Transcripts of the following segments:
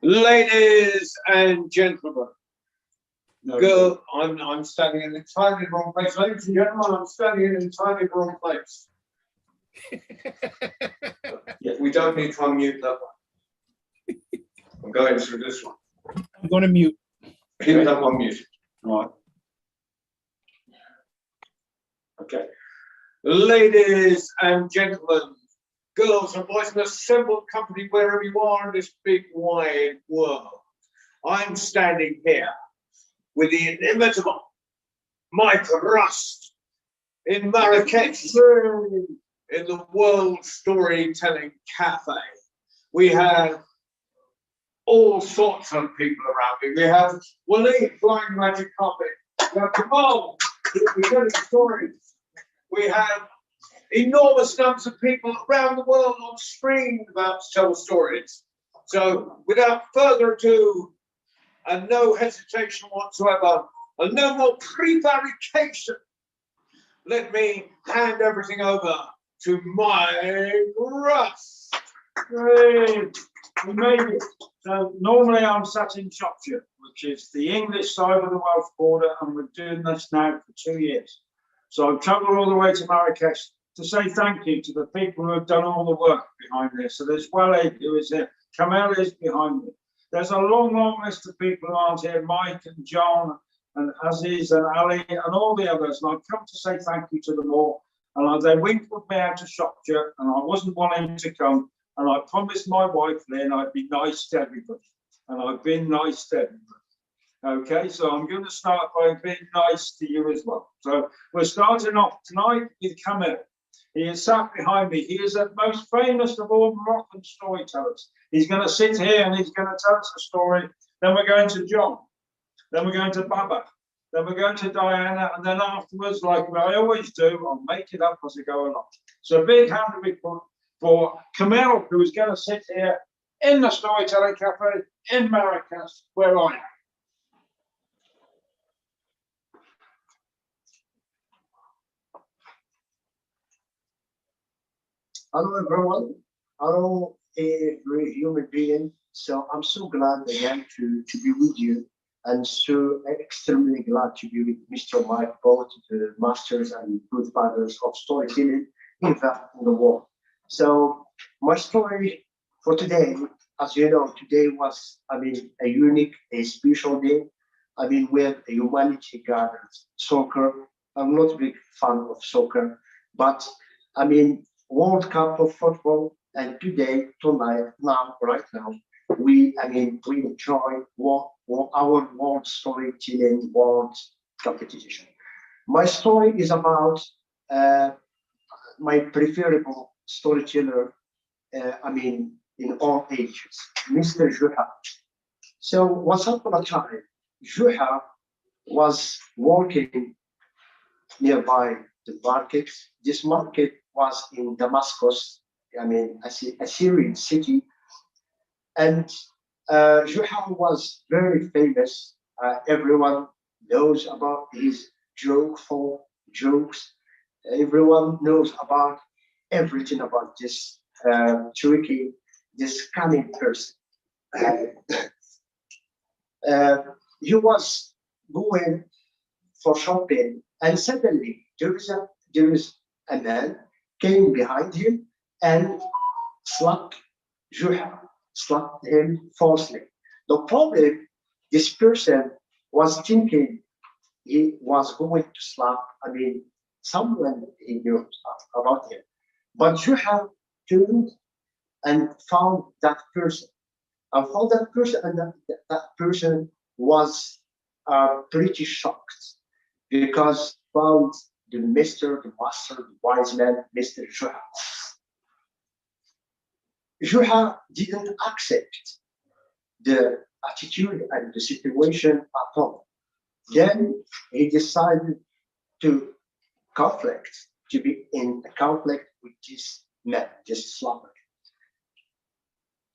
Ladies and gentlemen, No, girl, I'm standing in the entirely wrong place. Ladies and gentlemen, I'm standing in the entirely wrong place. Yeah, we don't need to unmute that one. I'm going through this one. I'm going to mute. Keep that one muted. right. Okay. Ladies and gentlemen, girls and boys, an assembled company wherever you are in this big wide world. I'm standing here with the inimitable Mike Rust in Marrakesh in the World Storytelling Cafe. We have all sorts of people around me. We have Waleed flying magic carpet. We have Kamal, who's telling stories. We have enormous numbers of people around the world on screen about to tell stories. So without further ado, and no hesitation whatsoever, and no more prevarication, let me hand everything over to Mike Rust. Great. We made it. So normally I'm sat in Shropshire, which is the English side of the Welsh border, and we're doing this now for 2 years. So I've travelled all the way to Marrakesh to say thank you to the people who have done all the work behind this. So there's Waleed, who is here. Kamel is behind me. There's a long, long list of people who aren't here. Mike and John and Aziz and Ali and all the others. And I've come to say thank you to them all. And they winked me out to Shropshire, and I wasn't wanting to come. And I promised my wife Lynn I'd be nice to everybody. And I've been nice to everybody. Okay, so I'm going to start by being nice to you as well. So we're starting off tonight with Kamel. He is sat behind me. He is the most famous of all Moroccan storytellers. He's going to sit here and he's going to tell us a story. Then we're going to John. Then we're going to Baba. Then we're going to Diana. And then afterwards, like I always do, I'll make it up as I go along. So a big hand to be put for Kamel, who is going to sit here in the Storytelling Cafe in Marrakesh, where I am. Hello everyone. Hello every human being. So I'm so glad again to be with you, and so extremely glad to be with Mr. Mike, both the masters and good fathers of storytelling in the world. So my story for today, as you know, today was, a unique, a special day. Where humanity gathers. Soccer. I'm not a big fan of soccer, but World Cup of football, and today, tonight, right now, we enjoy our world storytelling world competition. My story is about my preferable storyteller, in all ages, Mr. Juha. So once upon a time, Juha was working nearby the market. This market was in Damascus, a Syrian city. And Juha was very famous. Everyone knows about his jokeful jokes. Everyone knows about everything about this tricky, this cunning person. He was going for shopping, and suddenly there is a man came behind him and slapped Juha, slapped him falsely. The problem, this person was thinking he was going to slap, someone he knew about him. But Juha turned and found that person. And found that person, and that person was pretty shocked because found the master, the wise man, Mr. Juha. Juha didn't accept the attitude and the situation at all. Then he decided to be in a conflict with this man, this slapper.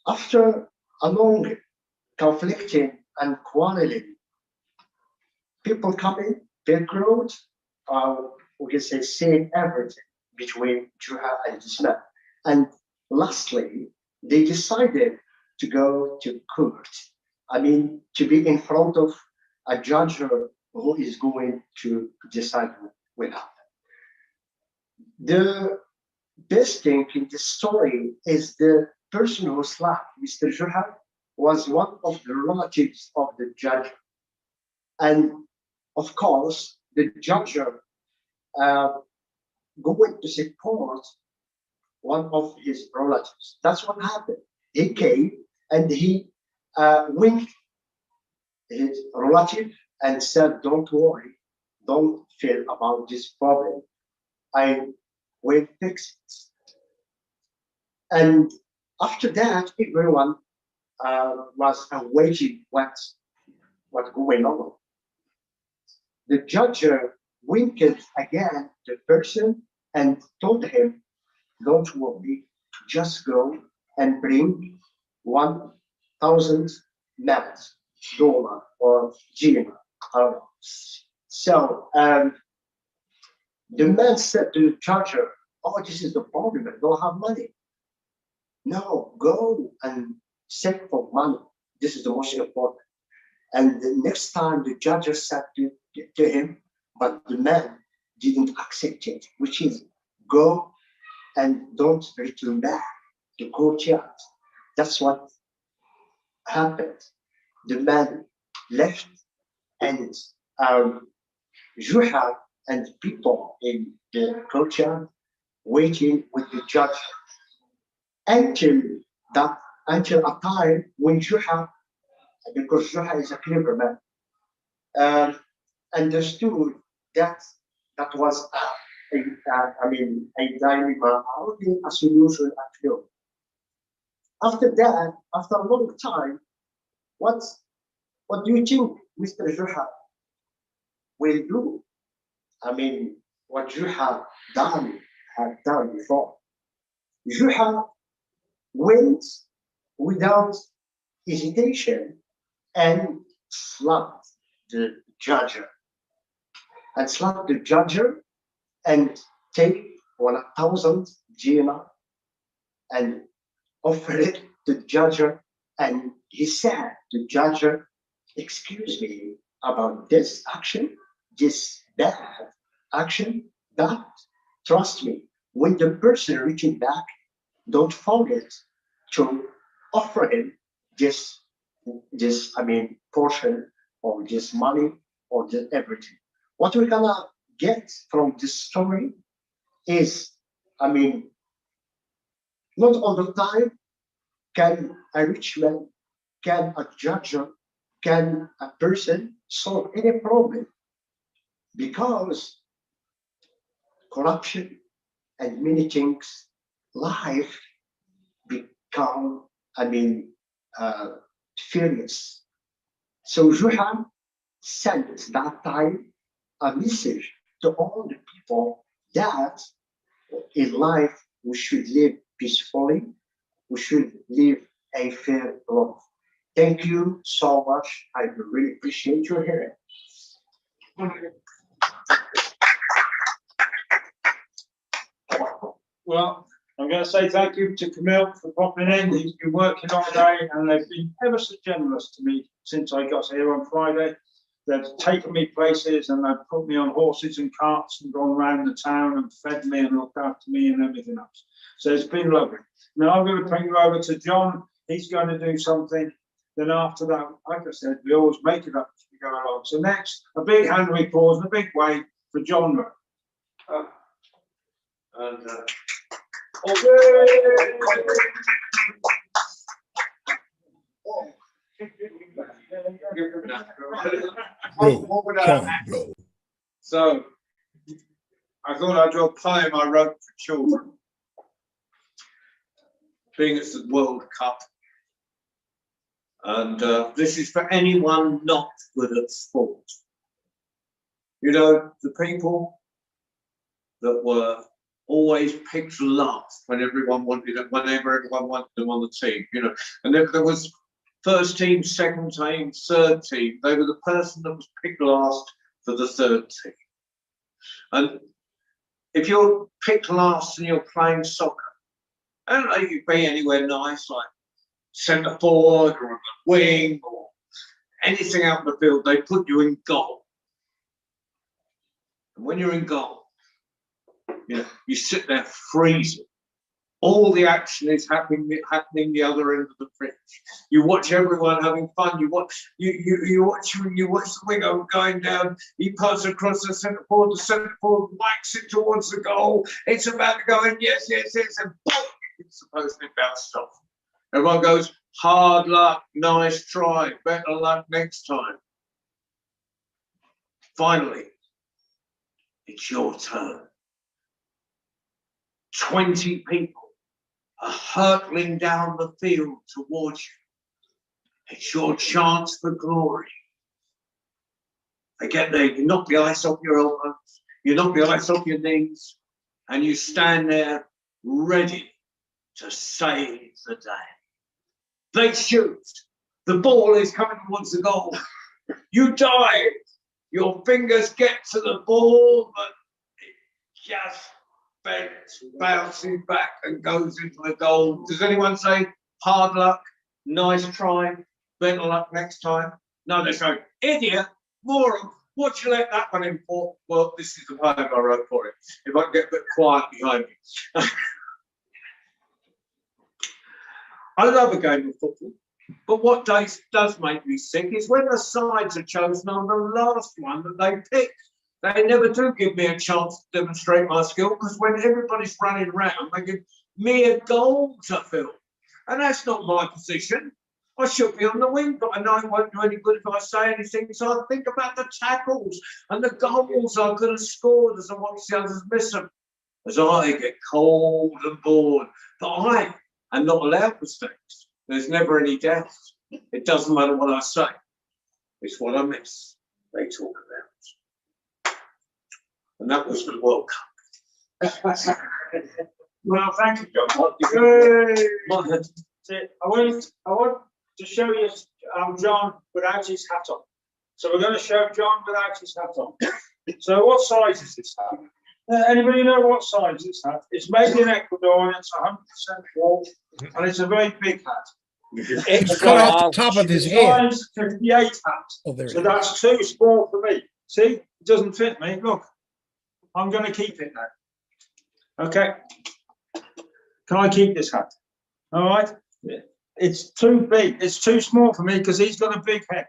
After a long conflicting and quarreling, people coming, they crowd, we can say, saying everything between Juha and this man. And lastly, they decided to go to court. I mean, to be in front of a judge who is going to decide what will happen. The best thing in the story is the person who slapped Mr. Juha was one of the relatives of the judge. And of course, the judge going to support one of his relatives. That's what happened. He came and he winked his relative and said, "Don't worry, don't feel about this problem. I will fix it." And after that, everyone was awaiting what's going on. The judge winked again the person and told him, "Don't worry, just go and bring $1,000 or dinar." So the man said to the judge, "Oh, this is the problem. I don't have money." "No, go and seek for money. This is the most important." And the next time the judge said to him, but the man didn't accept it, which is go and don't return back to courtyard. That's what happened. The man left, and Juha and people in the courtyard waiting with the judge until a time when Juha, because Juha is a clever man, understood that was a dilemma, only a solution at all. After that, after a long time, what do you think Mr. Juha will do? I mean, what Juha had done before. Juha went without hesitation and slapped the judge. And take 1,000 dinar and offer it to the judge. And he said to the judge, "Excuse me about this action, this bad action, but trust me, when the person reaching back, don't forget to offer him this portion or this money or this everything." What we're gonna get from this story is, not all the time can a rich man, can a judge, can a person solve any problem, because corruption and many things, life become, furious. So Juha sent that time a message to all the people that in life we should live peacefully, we should live a fair life. Thank you so much. I really appreciate your hearing. Well, I'm going to say thank you to Camille for popping in. He's been working all day and they've been ever so generous to me since I got here on Friday. They've taken me places and they've put me on horses and carts and gone around the town and fed me and looked after me and everything else. So it's been lovely. Now I'm going to bring you over to John. He's going to do something. Then after that, like I said, we always make it up as we go along. So next, a big hand of applause and a big wave for John Murray. So I thought I'd do a poem I wrote for children, being it's the World Cup. And this is for anyone not good at sport. You know, the people that were always picked last when everyone wanted it, whenever everyone wanted them on the team, you know. And if there was first team, second team, third team, they were the person that was picked last for the third team. And if you're picked last and you're playing soccer, And they could be anywhere nice, like centre forward or a wing or anything out in the field. They put you in goal. And when you're in goal, you know, you sit there freezing. All the action is happening the other end of the pitch. You watch everyone having fun. You watch the winger going down. He passes across the centre forward. The centre forward whacks it towards the goal. It's about to go in. Yes, yes, yes, and boom! It's supposed to bounce off. Everyone goes, hard luck, nice try, better luck next time. Finally, it's your turn. 20 people are hurtling down the field towards you. It's your chance for glory. They get there, you knock the ice off your elbows, you knock the ice off your knees, and you stand there ready to save the day. They shoot. The ball is coming towards the goal. You dive. Your fingers get to the ball, but it just bounces back and goes into the goal. Does anyone say hard luck, nice try, better luck next time? No, they say, idiot, moron, what you let that one in for? Well, this is the poem I wrote for it. If I can get a bit quiet behind me. I love a game of football, but what does make me sick is when the sides are chosen on the last one that they pick. They never do give me a chance to demonstrate my skill, because when everybody's running around, they give me a goal to fill. And that's not my position. I should be on the wing, but I know it won't do any good if I say anything. So I think about the tackles and the goals I could have scored as I watch the others miss them. As I get cold and bored. But I am not allowed mistakes. There's never any doubt. It doesn't matter what I say. It's what I miss they talk about. And that was the World Cup. Well, thank you, John. I want to show you John without his hat on. So we're going to show John without his hat on. So what size is this hat? Anybody know what size this hat? It's made in Ecuador and it's 100% wool, and it's a very big hat. It's cut off the top of his head. Size 58 hat. Oh, there So it is. that's too small for me. See, it doesn't fit me. Look, I'm going to keep it now. Okay. Can I keep this hat? All right. It's too big. It's too small for me because he's got a big head.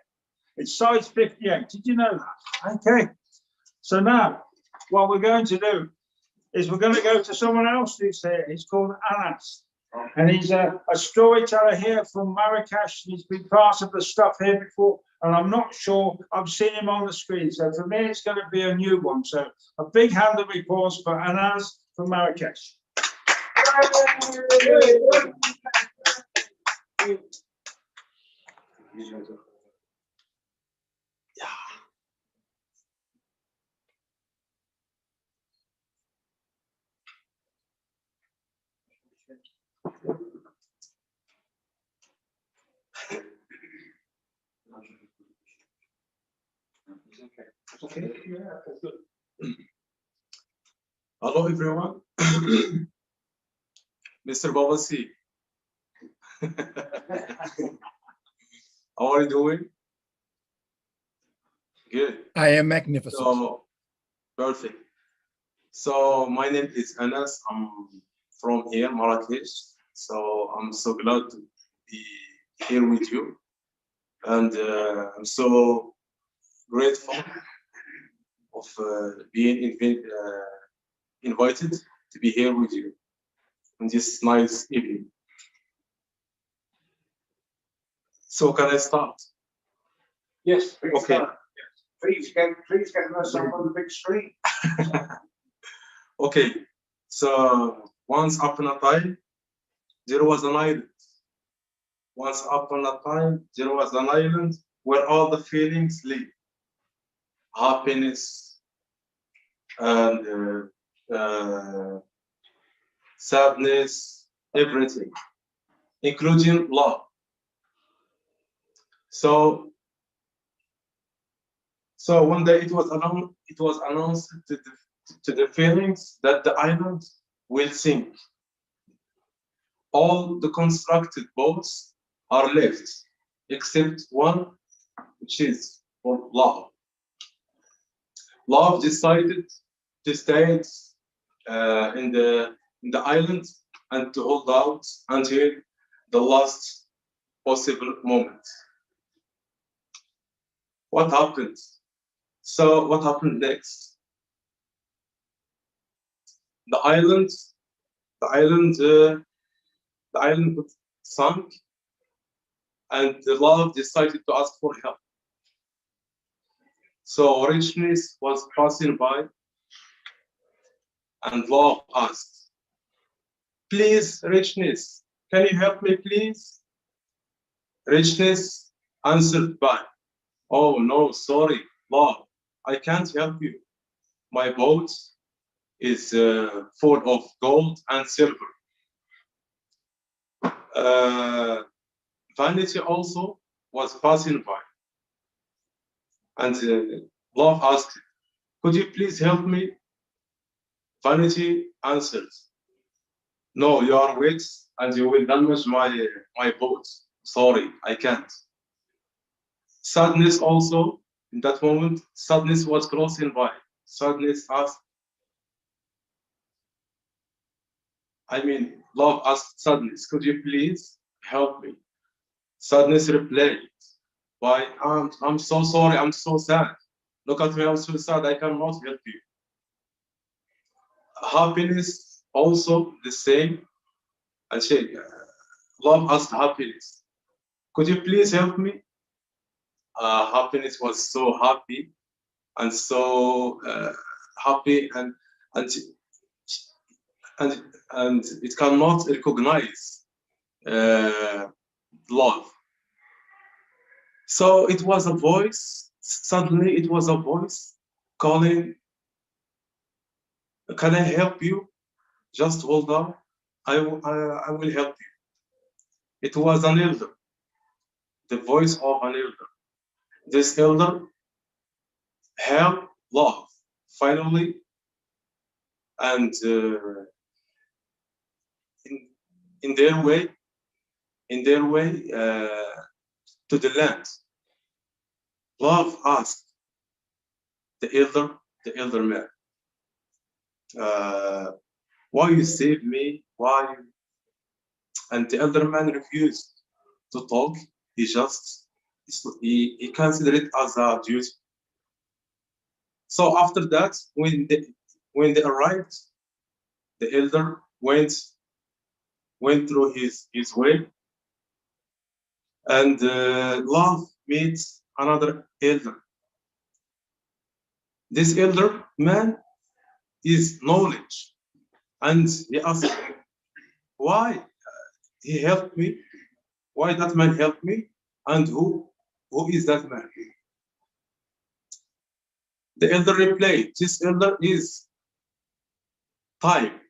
It's size 58. Did you know that? Okay. So now, what we're going to do is we're going to go to someone else who's here. He's called Anas. And he's a storyteller here from Marrakesh. He's been part of the stuff here before, and I'm not sure I've seen him on the screen. So for me, it's going to be a new one. So a big hand of applause for Anas from Marrakesh. Okay. Hello, everyone. Mr. Babasi. How are you doing? Good. I am magnificent. So, perfect. So, my name is Anas. I'm from here, Marrakesh. So, I'm so glad to be here with you. And I'm so grateful of being invited to be here with you on this nice evening. So can I start? Yes. Okay. Please get us up on the big screen. Okay. So once upon a time, there was an island. Once upon a time, there was an island where all the feelings live. Happiness and sadness, everything, including love. So one day it was announced to the feelings that the island will sink. all the constructed boats are left, except one, which is for Love. Love decided to stay in the island and to hold out until the last possible moment. What happened? So what happened next? The island sunk, and the Love decided to ask for help. So Richness was passing by, and Love asked, "Please, Richness, can you help me, please?" Richness answered back, "Oh no, sorry, Love, I can't help you. My boat is full of gold and silver." Vanity also was passing by, and Love asked, "Could you please help me?" Vanity answered, "No, you are wet and you will damage my boat. Sorry, I can't." Sadness also, in that moment, Sadness was crossing by. Sadness asked, Love asked Sadness, "Could you please help me?" Sadness replied, "Why, I'm so sorry, I'm so sad. Look at me, I'm so sad, I cannot help you." Happiness also the same. And Love asked Happiness, "Could you please help me?" Happiness was so happy and so happy, and it cannot recognize Love. So it was a voice. Suddenly, it was a voice calling, "Can I help you? Just hold on. I will help you." It was an elder, the voice of an elder. This elder helped Love finally, and in their way to the land. Love asked the elder man, "Why you saved me? Why?" And the elder man refused to talk. He considered it as a duty. So after that, when they arrived, the elder went through his way, and Love meets another elder. This elder man is knowledge, and he asked, "Why he helped me? Why that man helped me? And who is that man?" The elder replied, "This elder is Time."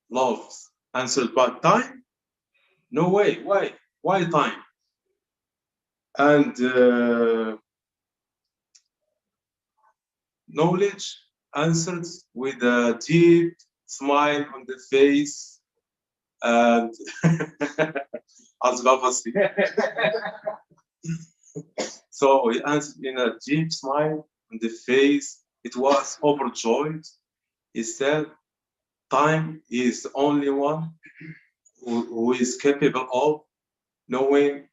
Love answered, "But time? No way. Why time?" And Knowledge answered with a deep smile on the face, and as Baba said. So he answered in a deep smile on the face. It was overjoyed. He said, "Time is the only one who is capable of knowing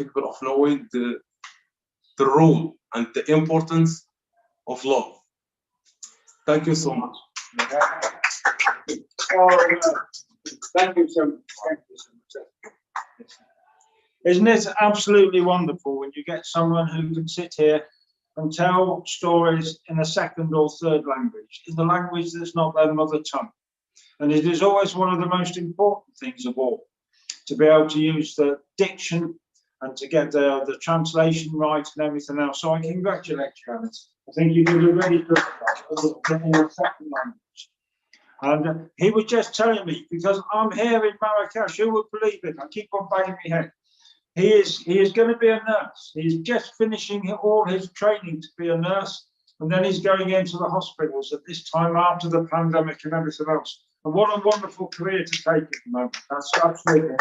capable of knowing the role and the importance of love." Thank you so much. Thank you so much. Isn't it absolutely wonderful when you get someone who can sit here and tell stories in a second or third language, in the language that's not their mother tongue? And it is always one of the most important things of all, to be able to use the diction and to get the translation right and everything else. So I congratulate you, Alice. I think you did a really good job in a second language. And he was just telling me, because I'm here in Marrakesh, who would believe it? I keep on banging my head. He is going to be a nurse. He's just finishing all his training to be a nurse, And then he's going into the hospitals at this time after the pandemic and everything else. And what a wonderful career to take at the moment. That's absolutely,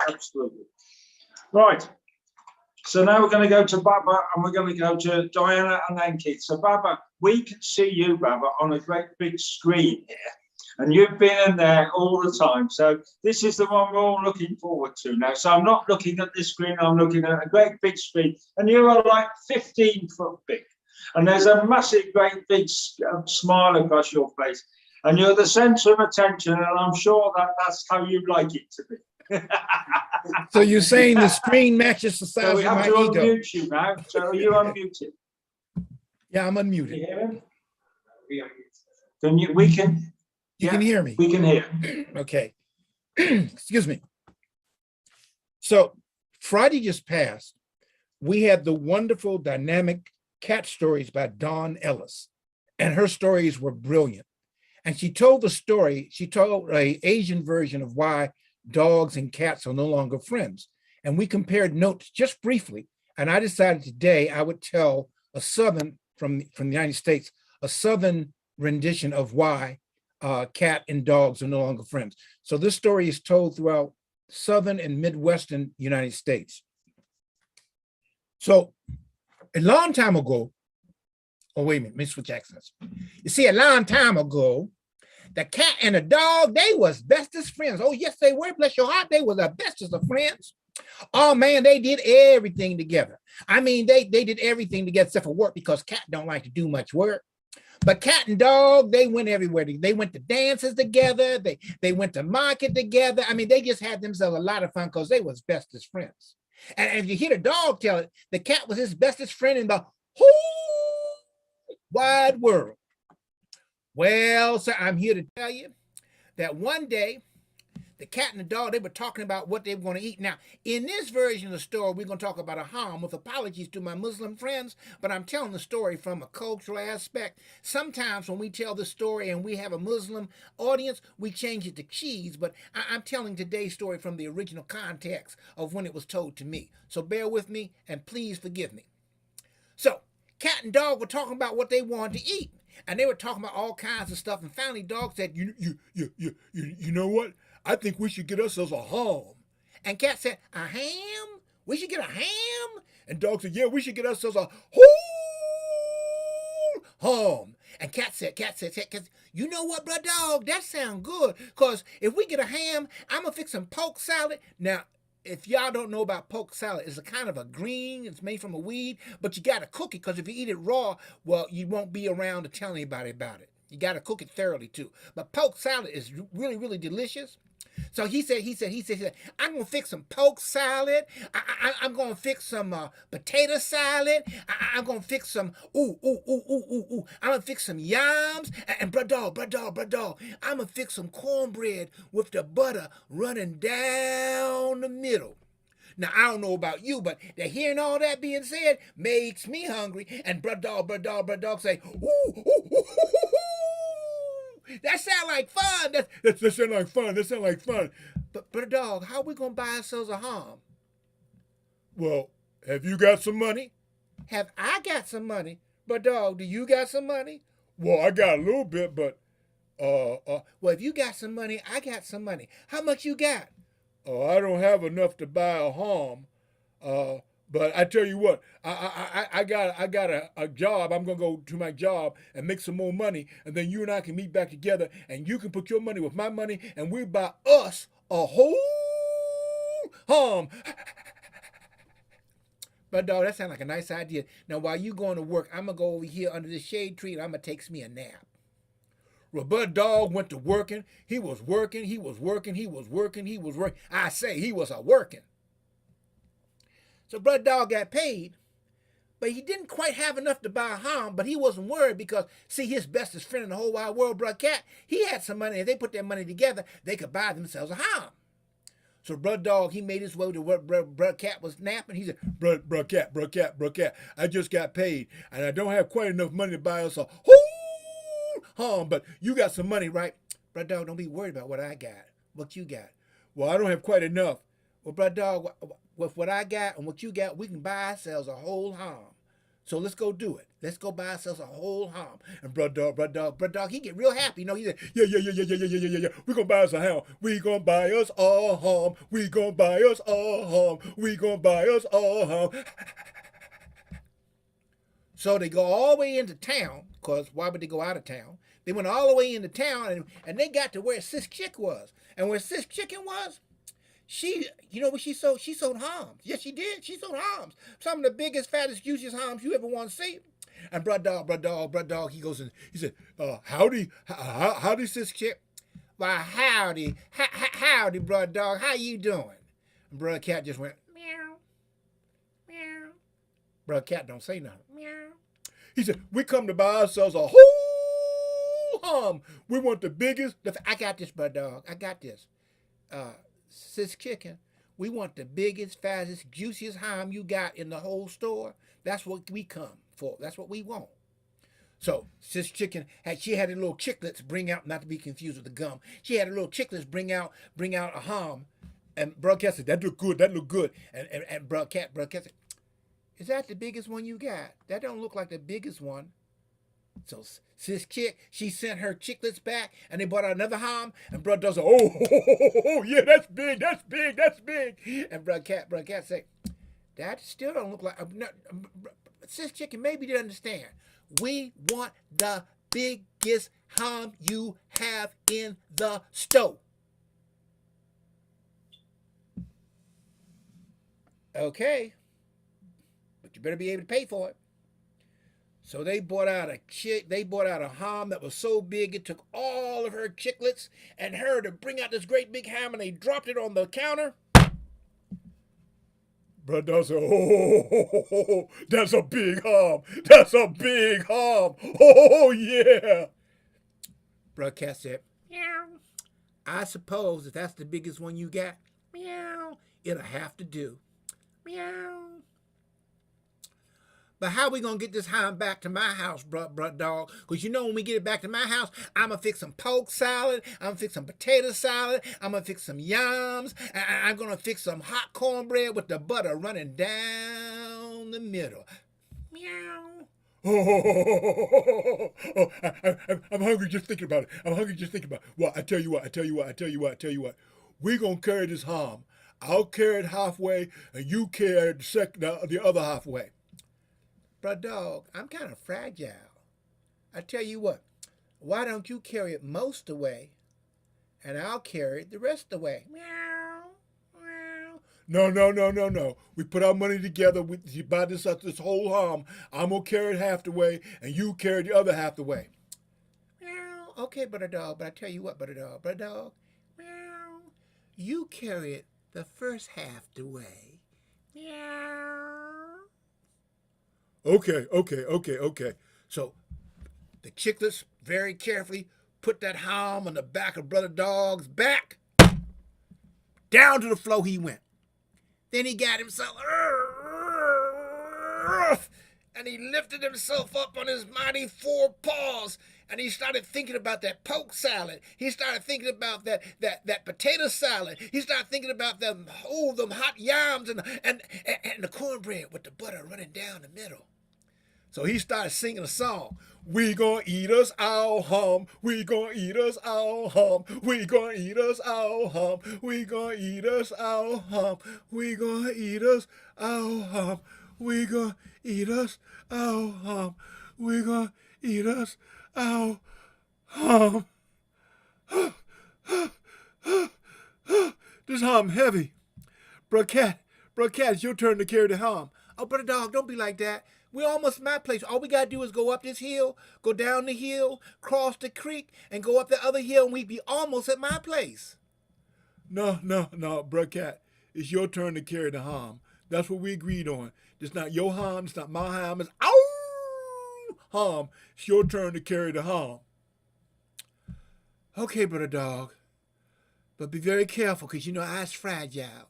absolutely. Right. So now we're going to go to Baba and we're going to go to Diana and then Keith. So Baba, we can see you, Baba, on a great big screen here. And you've been in there all the time. So this is the one we're all looking forward to now. So I'm not looking at this screen, I'm looking at a great big screen. And you are like 15 foot big. And there's a massive, great big smile across your face. And you're the center of attention. And I'm sure that that's how you'd like it to be. So you're saying the screen matches the So size we of have my to ego? unmute you now. So are you unmuted? Yeah, I'm Can you unmuted. hear him? Can you, we can, You can hear me? we can hear. Okay. Excuse me. So Friday just passed. We had the wonderful dynamic cat stories by Dawn Ellis, and her stories were brilliant. And she told the story, she told an Asian version of why dogs and cats are no longer friends. And we compared notes just briefly. And I decided today I would tell a Southern from the United States, a Southern rendition of why cat and dogs are no longer friends. So this story is told throughout Southern and Midwestern United States. So a long time ago, oh, wait a minute, let me switch accents. You see, a long time ago, the cat and the dog, they was bestest friends. Oh, yes, they were. Bless your heart. They were the bestest of friends. Oh, man, they did everything together. I mean, they did everything together except for work because cat don't like to do much work. But cat and dog, they went everywhere. They went to dances together. They went to market together. I mean, they just had themselves a lot of fun because they was bestest friends. And if you hear the dog tell it, the cat was his bestest friend in the whole wide world. Well, sir, I'm here to tell you that one day, the cat and the dog, they were talking about what they were going to eat. Now, in this version of the story, we're going to talk about a ham with apologies to my Muslim friends, but I'm telling the story from a cultural aspect. Sometimes when we tell the story and we have a Muslim audience, we change it to cheese, but I'm telling today's story from the original context of when it was told to me. So bear with me and please forgive me. So, cat and dog were talking about what they wanted to eat, and they were talking about all kinds of stuff, and finally dog said, you know what? I think we should get ourselves a ham. And cat said, a ham? We should get a ham? And dog said, yeah, we should get ourselves a whole ham. And cat said, you know what, bro, dog, that sounds good. Because if we get a ham, I'm going to fix some poke salad. Now, if y'all don't know about poke salad, it's a kind of a green, it's made from a weed, but you got to cook it because if you eat it raw, well, you won't be around to tell anybody about it. You got to cook it thoroughly too. But poke salad is really, really delicious. So he said, I'm going to fix some poke salad. I'm going to fix some potato salad. I'm going to fix some, I'm going to fix some yams. And bro dog, I'm going to fix some cornbread with the butter running down the middle. Now, I don't know about you, but hearing all that being said makes me hungry. And bro dog say, that sound like fun. That sound like fun. That sound like fun. But dog, how we gonna buy ourselves a ham? Well, have you got some money? Have I got some money? But dog, do you got some money? Well, I got a little bit, but well, if you got some money, I got some money. How much you got? Oh, I don't have enough to buy a ham. But I tell you what, I got a job. I'm gonna go to my job and make some more money, and then you and I can meet back together, and you can put your money with my money, and we buy us a whole ham. But dog, that sounds like a nice idea. Now, while you going to work, I'm gonna go over here under the shade tree, and I'm gonna take me a nap. Well, Bud Dog went to working. He was working. I say he was a working. So Bud Dog got paid, but he didn't quite have enough to buy a ham, but he wasn't worried because, see, his bestest friend in the whole wide world, Bud Cat, he had some money. If they put their money together, they could buy themselves a ham. So Bud Dog, he made his way to where Bud Cat was napping. He said, Bud Cat, I just got paid, and I don't have quite enough money to buy us a whole ham, but you got some money, right? Bud Dog, don't be worried about what I got. What you got? Well, I don't have quite enough. Well, Bud Dog, with what I got and what you got, we can buy ourselves a whole ham. So let's go do it. Let's go buy ourselves a whole ham. And brother dog, he get real happy. You know, he said, yeah. We're gonna buy us a ham. We gonna buy us a ham. We gonna buy us a ham. We gonna buy us a ham. So they go all the way into town, because why would they go out of town? They went all the way into town and they got to where Sis Chick was. And where Sis Chicken was, she, you know what she sold? She sold hams. Yes, she did. She sold hams. Some of the biggest, fattest, juiciest hams you ever want to see. And brother dog, he goes and he said, howdy, Sis Chick. Why, howdy, brother dog, how you doing? And brother cat just went, meow, meow. Brother cat don't say nothing. Meow. He said, we come to buy ourselves a whole ham. We want the biggest. I got this, brother dog. I got this. Sis Chicken, we want the biggest, fattest, juiciest ham you got in the whole store. That's what we come for. That's what we want. So Sis Chicken she had a little chiclets bring out, not to be confused with the gum. She had a little chiclets bring out a ham, and Brother Cat said, that look good. And Brother Cat said, is that the biggest one you got? That don't look like the biggest one. So Sis Chick, she sent her chiclets back, and they bought out another ham. And Brother Dog said, oh, yeah, that's big. And Brother Cat said, that still don't look like. Sis Chicken maybe didn't understand. We want the biggest ham you have in the store. Okay, but you better be able to pay for it. So they bought out a ham that was so big it took all of her chiclets and her to bring out this great big ham, and they dropped it on the counter. Brother said, oh, that's a big ham. That's a big ham. Oh, yeah. Brother Cat said, meow. I suppose if that's the biggest one you got, meow, it'll have to do. Meow. But how we gonna get this ham back to my house, bruh dog? Because you know when we get it back to my house, I'm gonna fix some pork salad, I'm gonna fix some potato salad, I'm gonna fix some yams, and I'm gonna fix some hot cornbread with the butter running down the middle. Meow. Oh, I'm hungry just thinking about it. Well, I tell you what. We're gonna carry this ham. I'll carry it halfway, and you carry the other halfway. Brother dog, I'm kind of fragile. I tell you what, why don't you carry it most of the way, and I'll carry it the rest of the way. Meow, meow. No. We put our money together. You buy this whole ham. I'm going to carry it half the way, and you carry the other half the way. Meow. Okay, brother dog, but I tell you what, brother dog. Meow. You carry it the first half the way. Meow. Okay. So the chiclets very carefully put that ham on the back of Brother Dog's back. Down to the floor he went. Then he got himself, and he lifted himself up on his mighty 4 paws, and he started thinking about that pork salad. He started thinking about that potato salad. He started thinking about them hot yams and the cornbread with the butter running down the middle. So he started singing a song. We gonna eat us our ham. We gonna eat us our ham. We gonna eat us our ham. We gonna eat us our ham. We gonna eat us our ham. We gonna eat us our ham. We gonna eat us our ham. This ham heavy. Bro Cat, it's your turn to carry the ham. Oh, brother dog, don't be like that. We're almost at my place. All we gotta do is go up this hill, go down the hill, cross the creek, and go up the other hill, and we'd be almost at my place. No, Bro Cat. It's your turn to carry the ham. That's what we agreed on. It's not your ham, it's not my ham, it's our ham. It's your turn to carry the ham. Okay, brother dog. But be very careful, because you know I's fragile.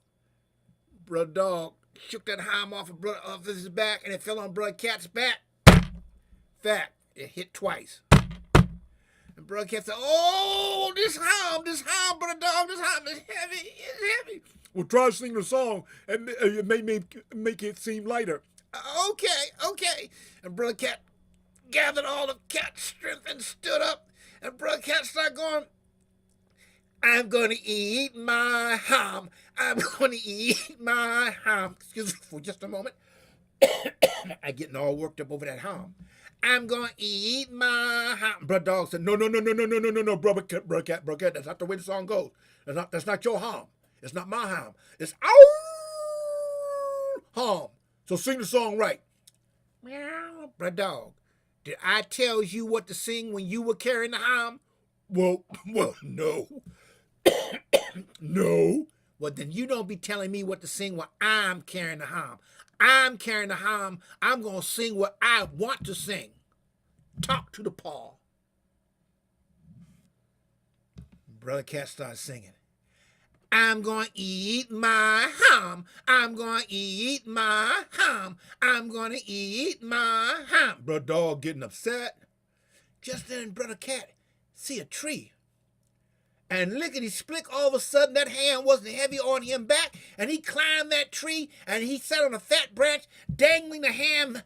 Brother dog shook that ham off of his back, and it fell on Brother Cat's back. Fact, it hit twice. And Brother Cat said, oh, this ham, brother dog, this ham is heavy, it's heavy. Well, try singing a song and make it seem lighter. Okay. And Brother Cat gathered all the cat's strength and stood up. And Brother Cat started going, I'm going to eat my ham. I'm going to eat my ham. Excuse me for just a moment. I'm getting all worked up over that ham. I'm going to eat my ham. Brother Dog said, no, Brother Cat. That's not the way the song goes. That's not your ham. It's not my ham. It's our ham. So sing the song right. Meow, Brother Dog. Did I tell you what to sing when you were carrying the ham? Well, no. No. Well, then you don't be telling me what to sing while I'm carrying the ham. I'm carrying the ham. I'm going to sing what I want to sing. Talk to the paw. Brother Cat started singing. I'm going to eat my ham. I'm going to eat my ham. I'm going to eat my ham. Brother Dog getting upset. Just then Brother Cat see a tree. And lickety-split, all of a sudden, that ham wasn't heavy on him back, and he climbed that tree, and he sat on a fat branch, dangling the ham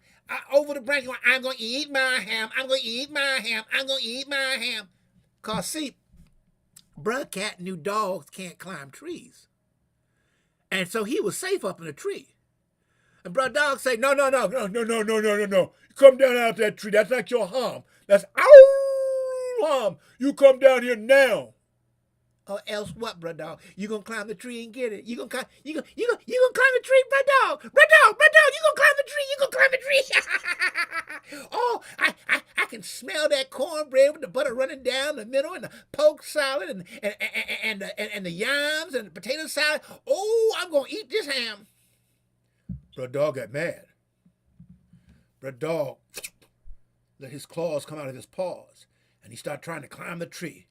over the branch, going, I'm going to eat my ham, I'm going to eat my ham, I'm going to eat my ham. Because, see, Brother Cat knew dogs can't climb trees. And so he was safe up in a tree. And Brother Dog said, no. Come down out that tree. That's not your ham. That's our ham. You come down here now. Or else what, Brother Dog? You gonna climb the tree and get it? You gonna climb the tree, Brother Dog? Brother Dog, you gonna climb the tree? You gonna climb the tree? Oh, I can smell that cornbread with the butter running down the middle, and the poke salad, and the yams and the potato salad. Oh, I'm gonna eat this ham. Brother Dog got mad. Brother Dog let his claws come out of his paws, and he started trying to climb the tree.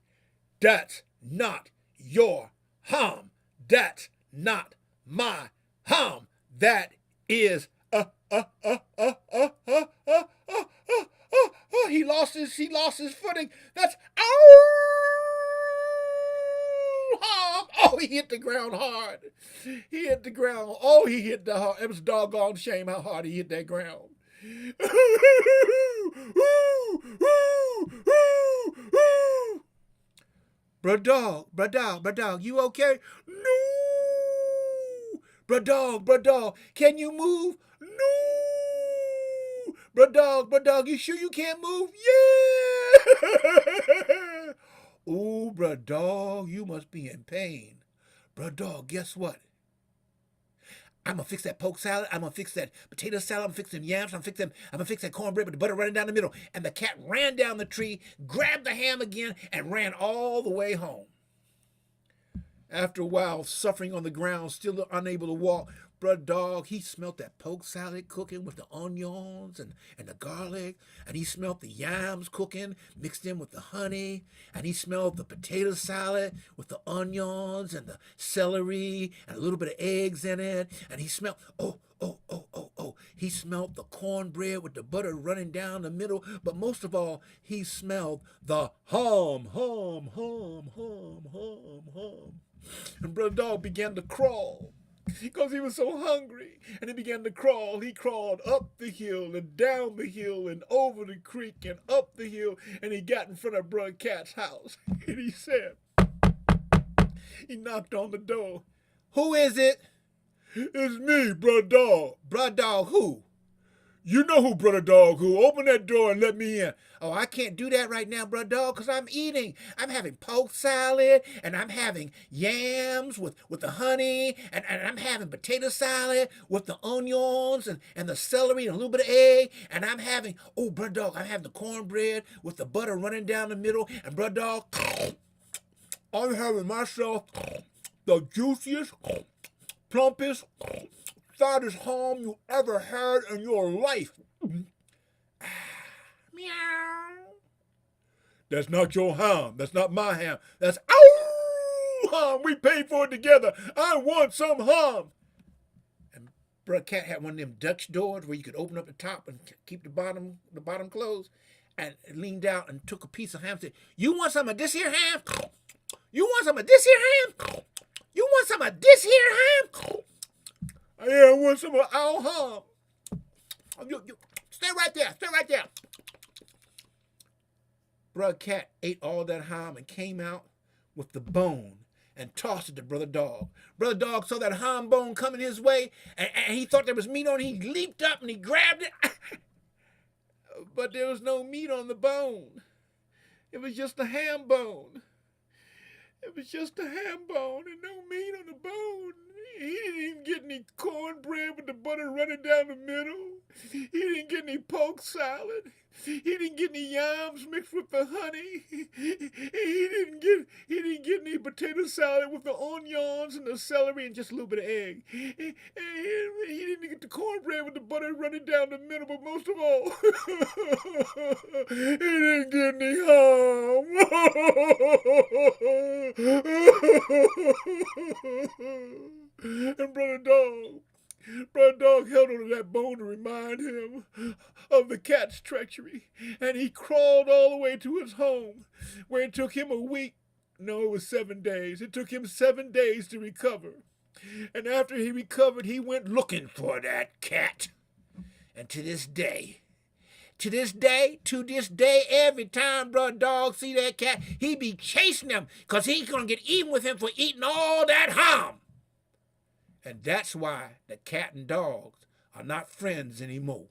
That's not your ham. That's not my ham. That is he lost his footing. That's our ham. Oh, he hit the ground hard. He hit the ground. Oh, he hit the hard. It was a doggone shame how hard he hit that ground. Brother Dog, you okay? No. Brother Dog, can you move? No. Brother Dog, you sure you can't move? Yeah. Oh, Brother Dog, you must be in pain. Brother Dog, guess what? I'm gonna fix that poke salad. I'm gonna fix that potato salad. I'm gonna fix them yams. I'm gonna fix that cornbread with the butter running down the middle. And the cat ran down the tree, grabbed the ham again, and ran all the way home. After a while, suffering on the ground, still unable to walk, Brother Dog, he smelt that poke salad cooking with the onions and the garlic, and he smelt the yams cooking mixed in with the honey, and he smelled the potato salad with the onions and the celery and a little bit of eggs in it, and he smelled, he smelled the cornbread with the butter running down the middle, but most of all, he smelled the ham. And Brother Dog began to crawl because he was so hungry, and he began to crawl. He crawled up the hill and down the hill and over the creek and up the hill, and he got in front of Brother Cat's house. And he said, he knocked on the door. Who is it? It's me, Brother Dog. Brother Dog who? You know who, Brother Dog who. Open that door and let me in. Oh, I can't do that right now, Brother Dog, because I'm eating. I'm having poke salad, and I'm having yams with the honey, and I'm having potato salad with the onions and the celery and a little bit of egg, and I'm having, Brother Dog, I'm having the cornbread with the butter running down the middle, and Brother Dog, I'm having myself the juiciest, plumpest, fattest ham you ever had in your life. Meow. That's not your ham. That's not my ham. That's our ham. We paid for it together. I want some ham. And Brother Cat had one of them Dutch doors where you could open up the top and keep the bottom closed, and leaned out and took a piece of ham and said, you want some of this here ham? You want some of this here ham? You want some of this here ham? Yeah, I want some of our ham. Stay right there. Stay right there. Brother Cat ate all that ham and came out with the bone and tossed it to Brother Dog. Brother Dog saw that ham bone coming his way, and he thought there was meat on it. He leaped up and he grabbed it, but there was no meat on the bone. It was just a ham bone. It was just a ham bone and no meat on the bone. He didn't even get any cornbread with the butter running down the middle. He didn't get any pork salad. He didn't get any yams mixed with the honey. He didn't get any potato salad with the onions and the celery and just a little bit of egg. He didn't get the cornbread with the butter running down the middle, but most of all, he didn't get any ham. And Brother Dog held on to that bone to remind him of the cat's treachery. And he crawled all the way to his home, where it took him a week. No, it was 7 days. It took him 7 days to recover. And after he recovered, he went looking for that cat. And to this day, every time Brother Dog see that cat, he be chasing him because he's going to get even with him for eating all that ham. And that's why the cat and dogs are not friends anymore.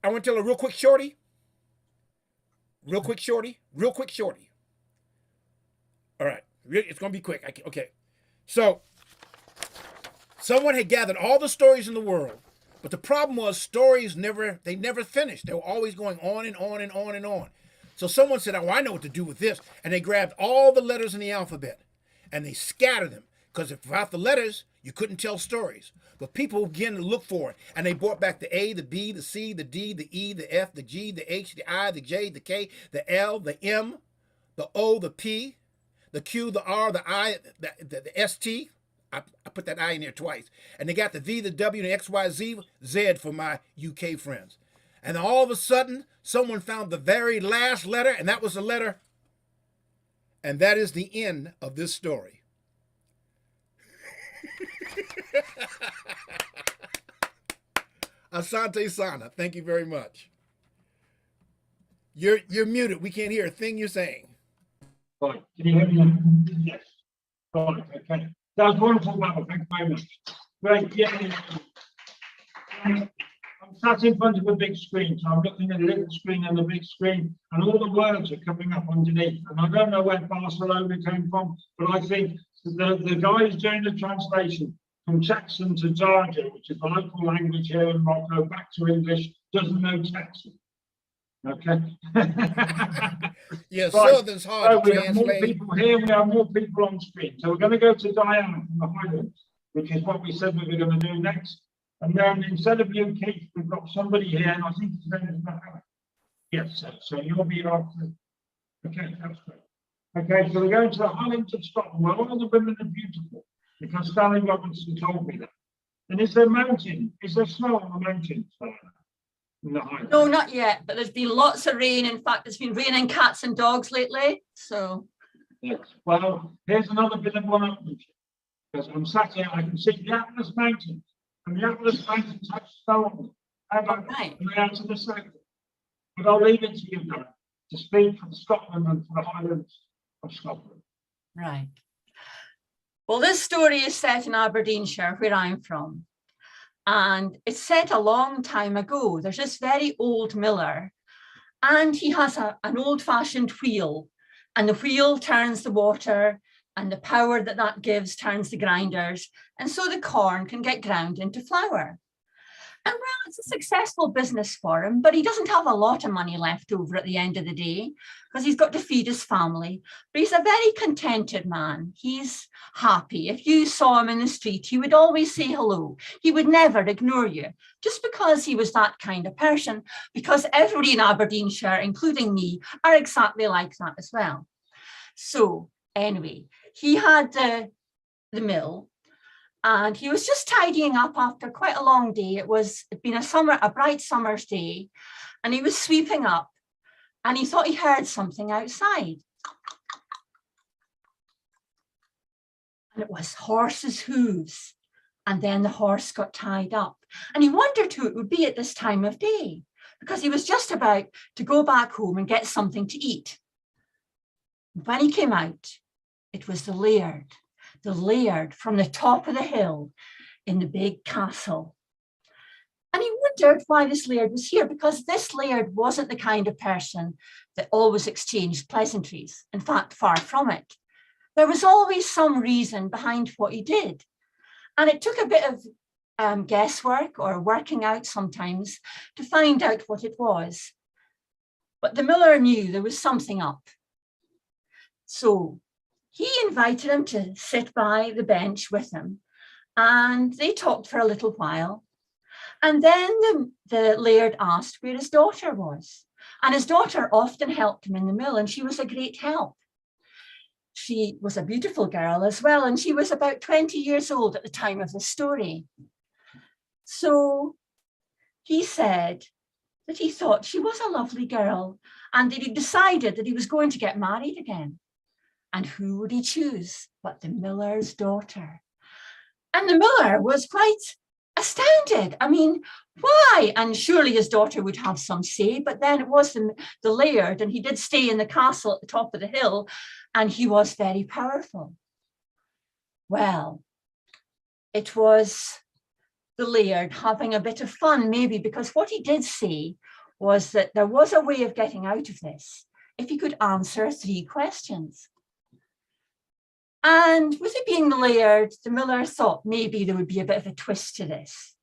I want to tell a real quick shorty. All right, it's going to be quick. Okay. So, someone had gathered all the stories in the world, but the problem was stories never finished. They were always going on and on and on and on. So someone said, oh, I know what to do with this. And they grabbed all the letters in the alphabet and they scattered them, because without the letters, you couldn't tell stories. But people began to look for it, and they brought back the A, the B, the C, the D, the E, the F, the G, the H, the I, the J, the K, the L, the M, the O, the P, the Q, the R, the I, the ST. I put that I in there twice. And they got the V, the W, the X, Y, Z for my UK friends. And then all of a sudden, someone found the very last letter, and that was the letter. And that is the end of this story. Asante Sana, thank you very much. You're muted. We can't hear a thing you're saying. Right, can you hear me now? Yes. Right, okay. That was wonderful, Barbara. Thank you very much. Great, yeah. I'm sat in front of a big screen, so I'm looking at a little screen and a big screen, and all the words are coming up underneath. And I don't know where Barcelona came from, but I think the guy who's doing the translation from Texan to Darja, which is the local language here in Morocco, back to English, doesn't know Texan. Okay. Yeah, right. Southern's hard So to we have more translate. people here, we have more people on screen. So we're going to go to Diana from the Highlands, which is what we said we were going to do next. And then instead of you, Keith, we've got somebody here, and I think his name is Mahmoud. Yes, sir. So you'll be after. Okay, that's great. Okay, so we're going to the Highlands of Scotland, where all the women are beautiful, because Stanley Robinson told me that. And is there snow on the mountains, Diana? In the Highlands? No, not yet, but there's been lots of rain. In fact, it's been raining cats and dogs lately. So, yes. Well, here's another bit of one up, because I'm sat here, I can see the Atlas Mountains, and the Atlas Mountains have snow on them. How about right. the out to the south? But I'll leave it to you, Darren, to speak for Scotland and for the Highlands of Scotland. Right. Well, this story is set in Aberdeenshire, where I'm from. And it's set a long time ago. There's this very old miller, and he has an old-fashioned wheel, and the wheel turns the water, and the power that gives turns the grinders, and so the corn can get ground into flour. And well, it's a successful business for him, but he doesn't have a lot of money left over at the end of the day because he's got to feed his family. But he's a very contented man. He's happy. If you saw him in the street, he would always say hello. He would never ignore you, just because he was that kind of person, because everybody in Aberdeenshire, including me, are exactly like that as well. So anyway, he had the mill, and he was just tidying up after quite a long day. It'd been a bright summer's day, and he was sweeping up, and he thought he heard something outside. And it was horses' hooves. And then the horse got tied up, and he wondered who it would be at this time of day, because he was just about to go back home and get something to eat. When he came out, it was the laird from the top of the hill in the big castle. And he wondered why this laird was here, because this laird wasn't the kind of person that always exchanged pleasantries. In fact, far from it. There was always some reason behind what he did. And it took a bit of guesswork or working out sometimes to find out what it was. But the miller knew there was something up. So he invited him to sit by the bench with him, and they talked for a little while. And then the laird asked where his daughter was. And his daughter often helped him in the mill, and she was a great help. She was a beautiful girl as well, and she was about 20 years old at the time of the story. So he said that he thought she was a lovely girl, and that he decided that he was going to get married again. And who would he choose but the miller's daughter? And the miller was quite astounded. I mean, why? And surely his daughter would have some say, but then it was the laird, and he did stay in the castle at the top of the hill, and he was very powerful. Well, it was the laird having a bit of fun, maybe, because what he did say was that there was a way of getting out of this if he could answer 3 questions. And with it being the laird, the miller thought maybe there would be a bit of a twist to this.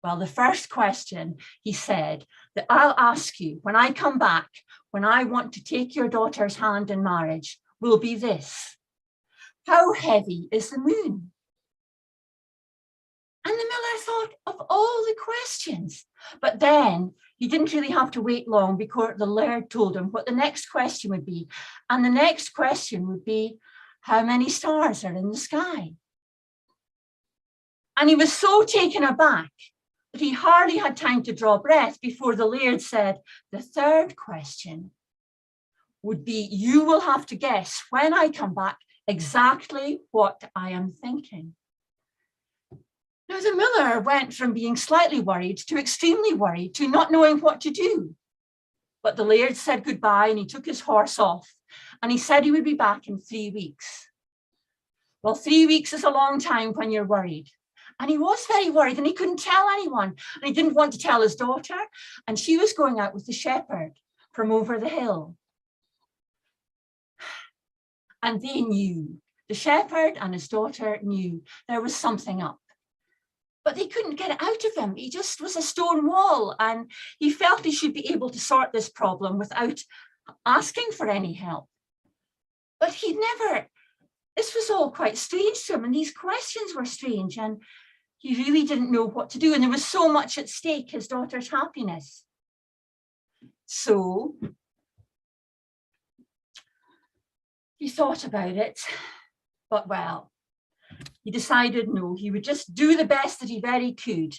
Well, the first question, he said, that I'll ask you when I come back, when I want to take your daughter's hand in marriage, will be this: how heavy is the moon? And the miller thought of all the questions, but then he didn't really have to wait long because the laird told him what the next question would be. And the next question would be, how many stars are in the sky? And he was so taken aback that he hardly had time to draw breath before the laird said, the third question would be, you will have to guess when I come back exactly what I am thinking. Now the miller went from being slightly worried to extremely worried to not knowing what to do. But the laird said goodbye, and he took his horse off, and he said he would be back in 3 weeks. Well, 3 weeks is a long time when you're worried. And he was very worried, and he couldn't tell anyone. And he didn't want to tell his daughter, and she was going out with the shepherd from over the hill. And they knew, the shepherd and his daughter knew there was something up. But they couldn't get it out of him. He just was a stone wall, and he felt he should be able to sort this problem without asking for any help. But this was all quite strange to him, and these questions were strange, and he really didn't know what to do. And there was so much at stake, his daughter's happiness. So he thought about it, but well, he decided no, he would just do the best that he very could.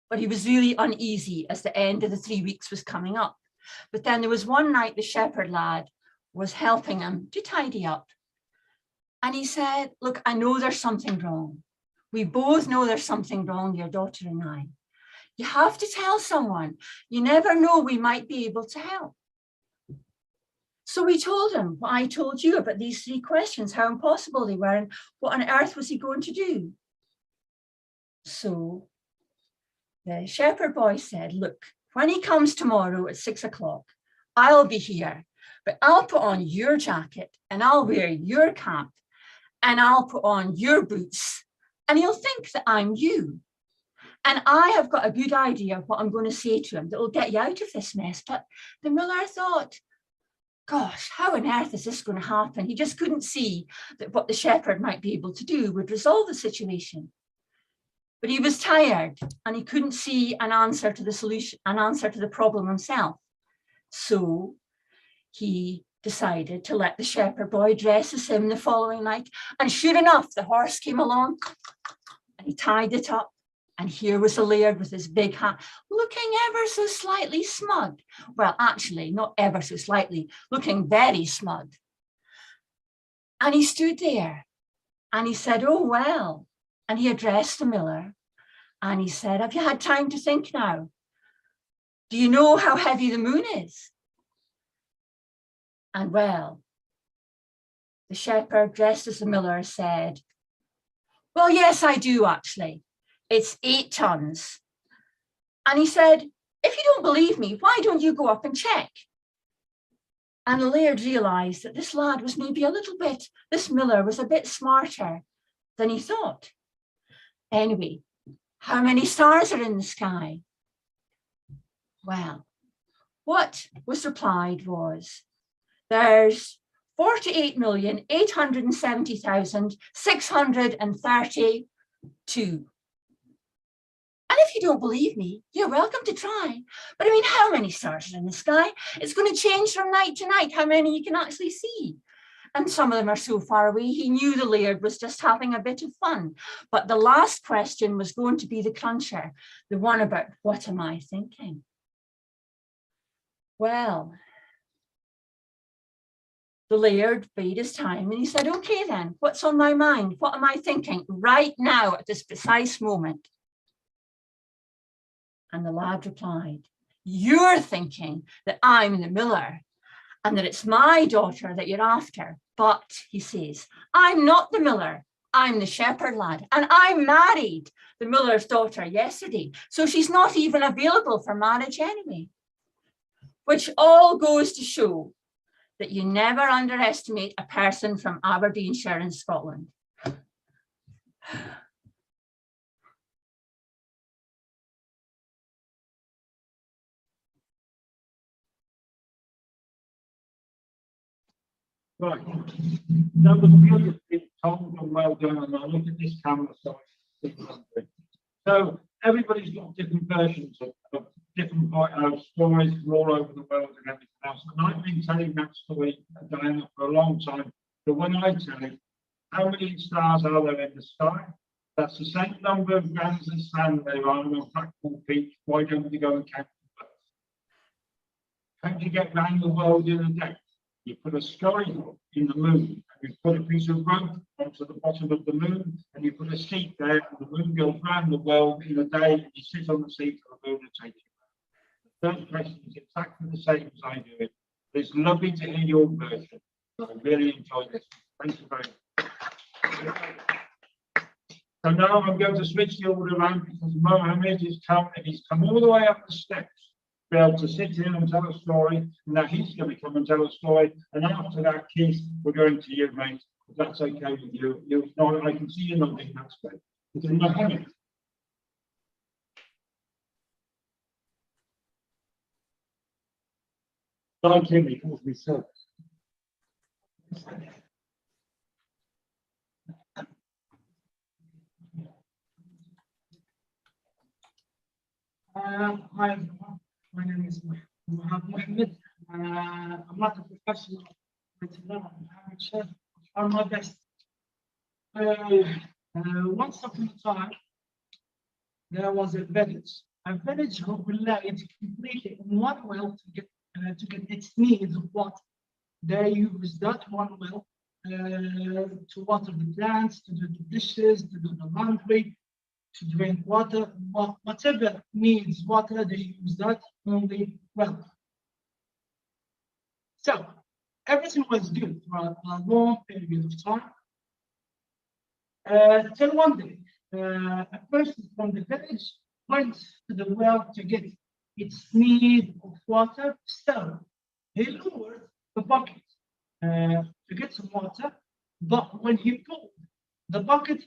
But he was really uneasy as the end of the 3 weeks was coming up. But then there was one night the shepherd lad was helping him to tidy up. And he said, look, I know there's something wrong. We both know there's something wrong, your daughter and I. You have to tell someone. You never know, we might be able to help. So we told him what I told you about these 3 questions, how impossible they were, and what on earth was he going to do? So the shepherd boy said, look, when he comes tomorrow at 6 o'clock, I'll be here, but I'll put on your jacket, and I'll wear your cap, and I'll put on your boots, and he'll think that I'm you. And I have got a good idea of what I'm going to say to him that will get you out of this mess. But the miller thought, gosh, how on earth is this going to happen? He just couldn't see that what the shepherd might be able to do would resolve the situation. But he was tired, and he couldn't see an answer to the solution, an answer to the problem himself. So he decided to let the shepherd boy dress as him the following night. And sure enough, the horse came along, and he tied it up. And here was the laird with his big hat, looking ever so slightly smug. Well, actually, not ever so slightly, looking very smug. And he stood there, and he said, oh, well, and he addressed the miller and he said, have you had time to think now? Do you know how heavy the moon is? And well, the shepherd dressed as the miller said, well, yes, I do actually. It's 8 tons. And he said, if you don't believe me, why don't you go up and check? And the laird realized that this lad was maybe a little bit, this miller was a bit smarter than he thought. Anyway, how many stars are in the sky? Well, what was replied was, there's 48,870,632. And if you don't believe me, you're welcome to try. But I mean, how many stars are in the sky? It's going to change from night to night, how many you can actually see. And some of them are so far away, he knew the laird was just having a bit of fun. But the last question was going to be the cruncher, the one about what am I thinking? Well, the laird bade his time and he said, okay then, what's on my mind? What am I thinking right now at this precise moment? And the lad replied, you're thinking that I'm the miller and that it's my daughter that you're after. But, he says, I'm not the miller, I'm the shepherd lad, and I married the miller's daughter yesterday. So she's not even available for marriage anyway. Which all goes to show that you never underestimate a person from Aberdeenshire in Scotland. Right, that was beautifully told and well done, and I look at this camera so everybody's got different versions of different stories from all over the world and everything else. And I've been telling that story, Diana, for a long time. But when I tell it, how many stars are there in the sky? That's the same number of grains of sand there are on Blackpool Beach. Why don't you go and count the birds? How do you get around the world in a day? You put a sky in the moon, and you put a piece of rope onto the bottom of the moon, and you put a seat there, and the moon goes round the world in a day, and you sit on the seat of the moon and take you. The third question is exactly the same as I do it. It's lovely to hear your version. I really enjoyed this. Thank you very much. So now I'm going to switch the order around because Mohammed has come and he's come all the way up the steps to be able to sit here and tell a story. And now he's going to come and tell a story. And after that, Keith, we're going to you, mate. If that's okay with you. I can see you nodding. That's great. It's Mohammed. Thank you, he calls me sir. Hi everyone, my name is Mohammed. I'm not a professional, but I'm amateur. I try my best. Once upon a time, there was a village who relied completely on one well to get its needs of water. They used that one well to water the plants, to do the dishes, to do the laundry, to drink water, whatever needs water, they use that only well. So everything was good for a long period of time. Till one day, a person from the village went to the well to get its need of water. So he lowered the bucket to get some water, but when he pulled the bucket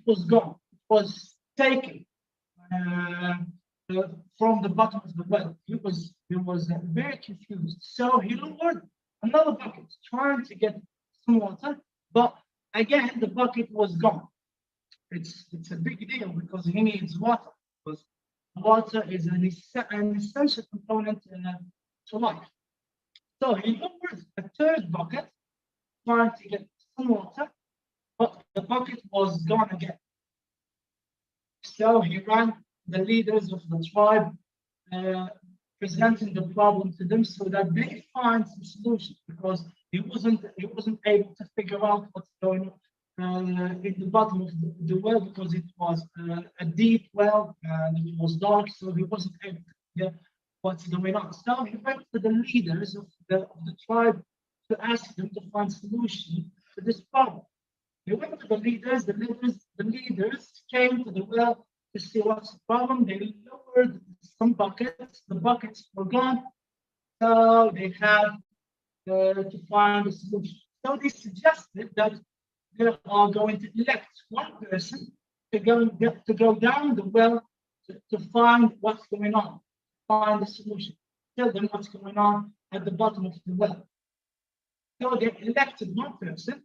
was gone. Was taken from the bottom of the well. He was very confused. So he lowered another bucket, trying to get some water, but again the bucket was gone. It's a big deal because he needs water. Because water is an essential component to life. So he lowered a third bucket, trying to get some water, but the bucket was gone again. So he ran the leaders of the tribe, presenting the problem to them so that they find some solutions because he wasn't able to figure out what's going on. in the bottom of the well because it was a deep well and it was dark, so he wasn't able to get what's going on. So he went to the leaders of the tribe to ask them to find solution to this problem. He went to the leaders. The leaders came to the well to see what's the problem. They lowered some buckets. The buckets were gone, so they had to find a solution. So they suggested that they are going to elect one person to go down the well to find what's going on, find the solution, tell them what's going on at the bottom of the well. So they elected one person,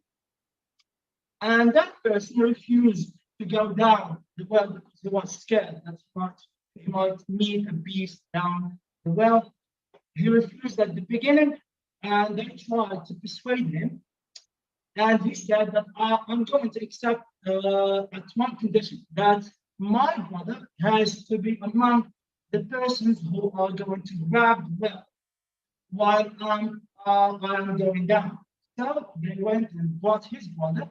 and that person refused to go down the well because he was scared that he might meet a beast down the well. He refused at the beginning, and they tried to persuade him. And he said that I'm going to accept at one condition, that my brother has to be among the persons who are going to grab the well while I'm going down. So they went and brought his brother,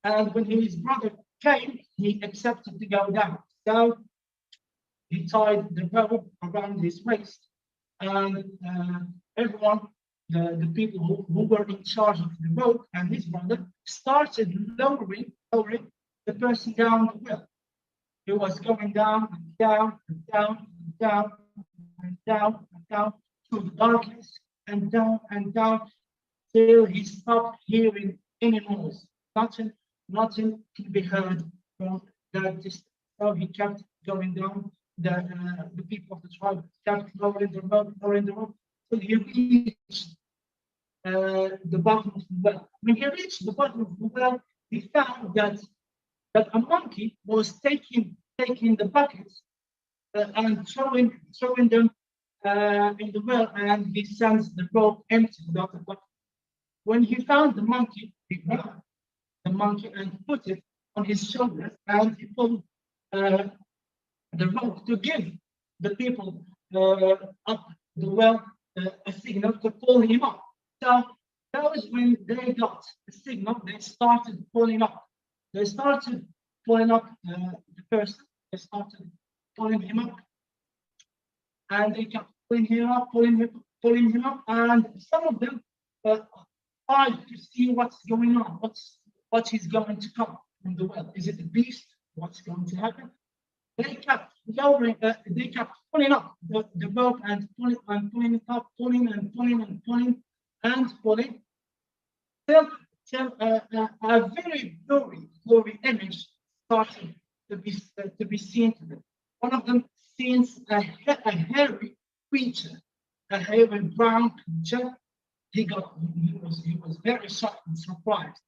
and when his brother came, he accepted to go down. So he tied the rope around his waist, and everyone, the people who were in charge of the rope and his brother, started lowering the person down the well. He was going down and down and down and down and down and down through the darkness and down till he stopped hearing any noise. Nothing can be heard from that distance. So he kept going down. The people of the tribe kept lowering the rope till he reached the bottom of the well. When he reached the bottom of the well, he found that a monkey was taking the buckets and throwing them in the well, and he sends the rope empty without the bucket. When he found the monkey, he grabbed the monkey and put it on his shoulder, and he pulled the rope to give the people up the well a signal to pull him up. So that was when they got the signal. They started pulling up. They started pulling up the person. They started pulling him up, and they kept pulling him up, pulling him up. And some of them tried to see what's going on, what is going to come from the well. Is it a beast? What's going to happen? They kept lowering. They kept pulling up the rope and pulling it up, pulling till a very blurry image started to be seen to them. One of them sees a hairy creature, a hairy brown creature. He was very shocked and surprised.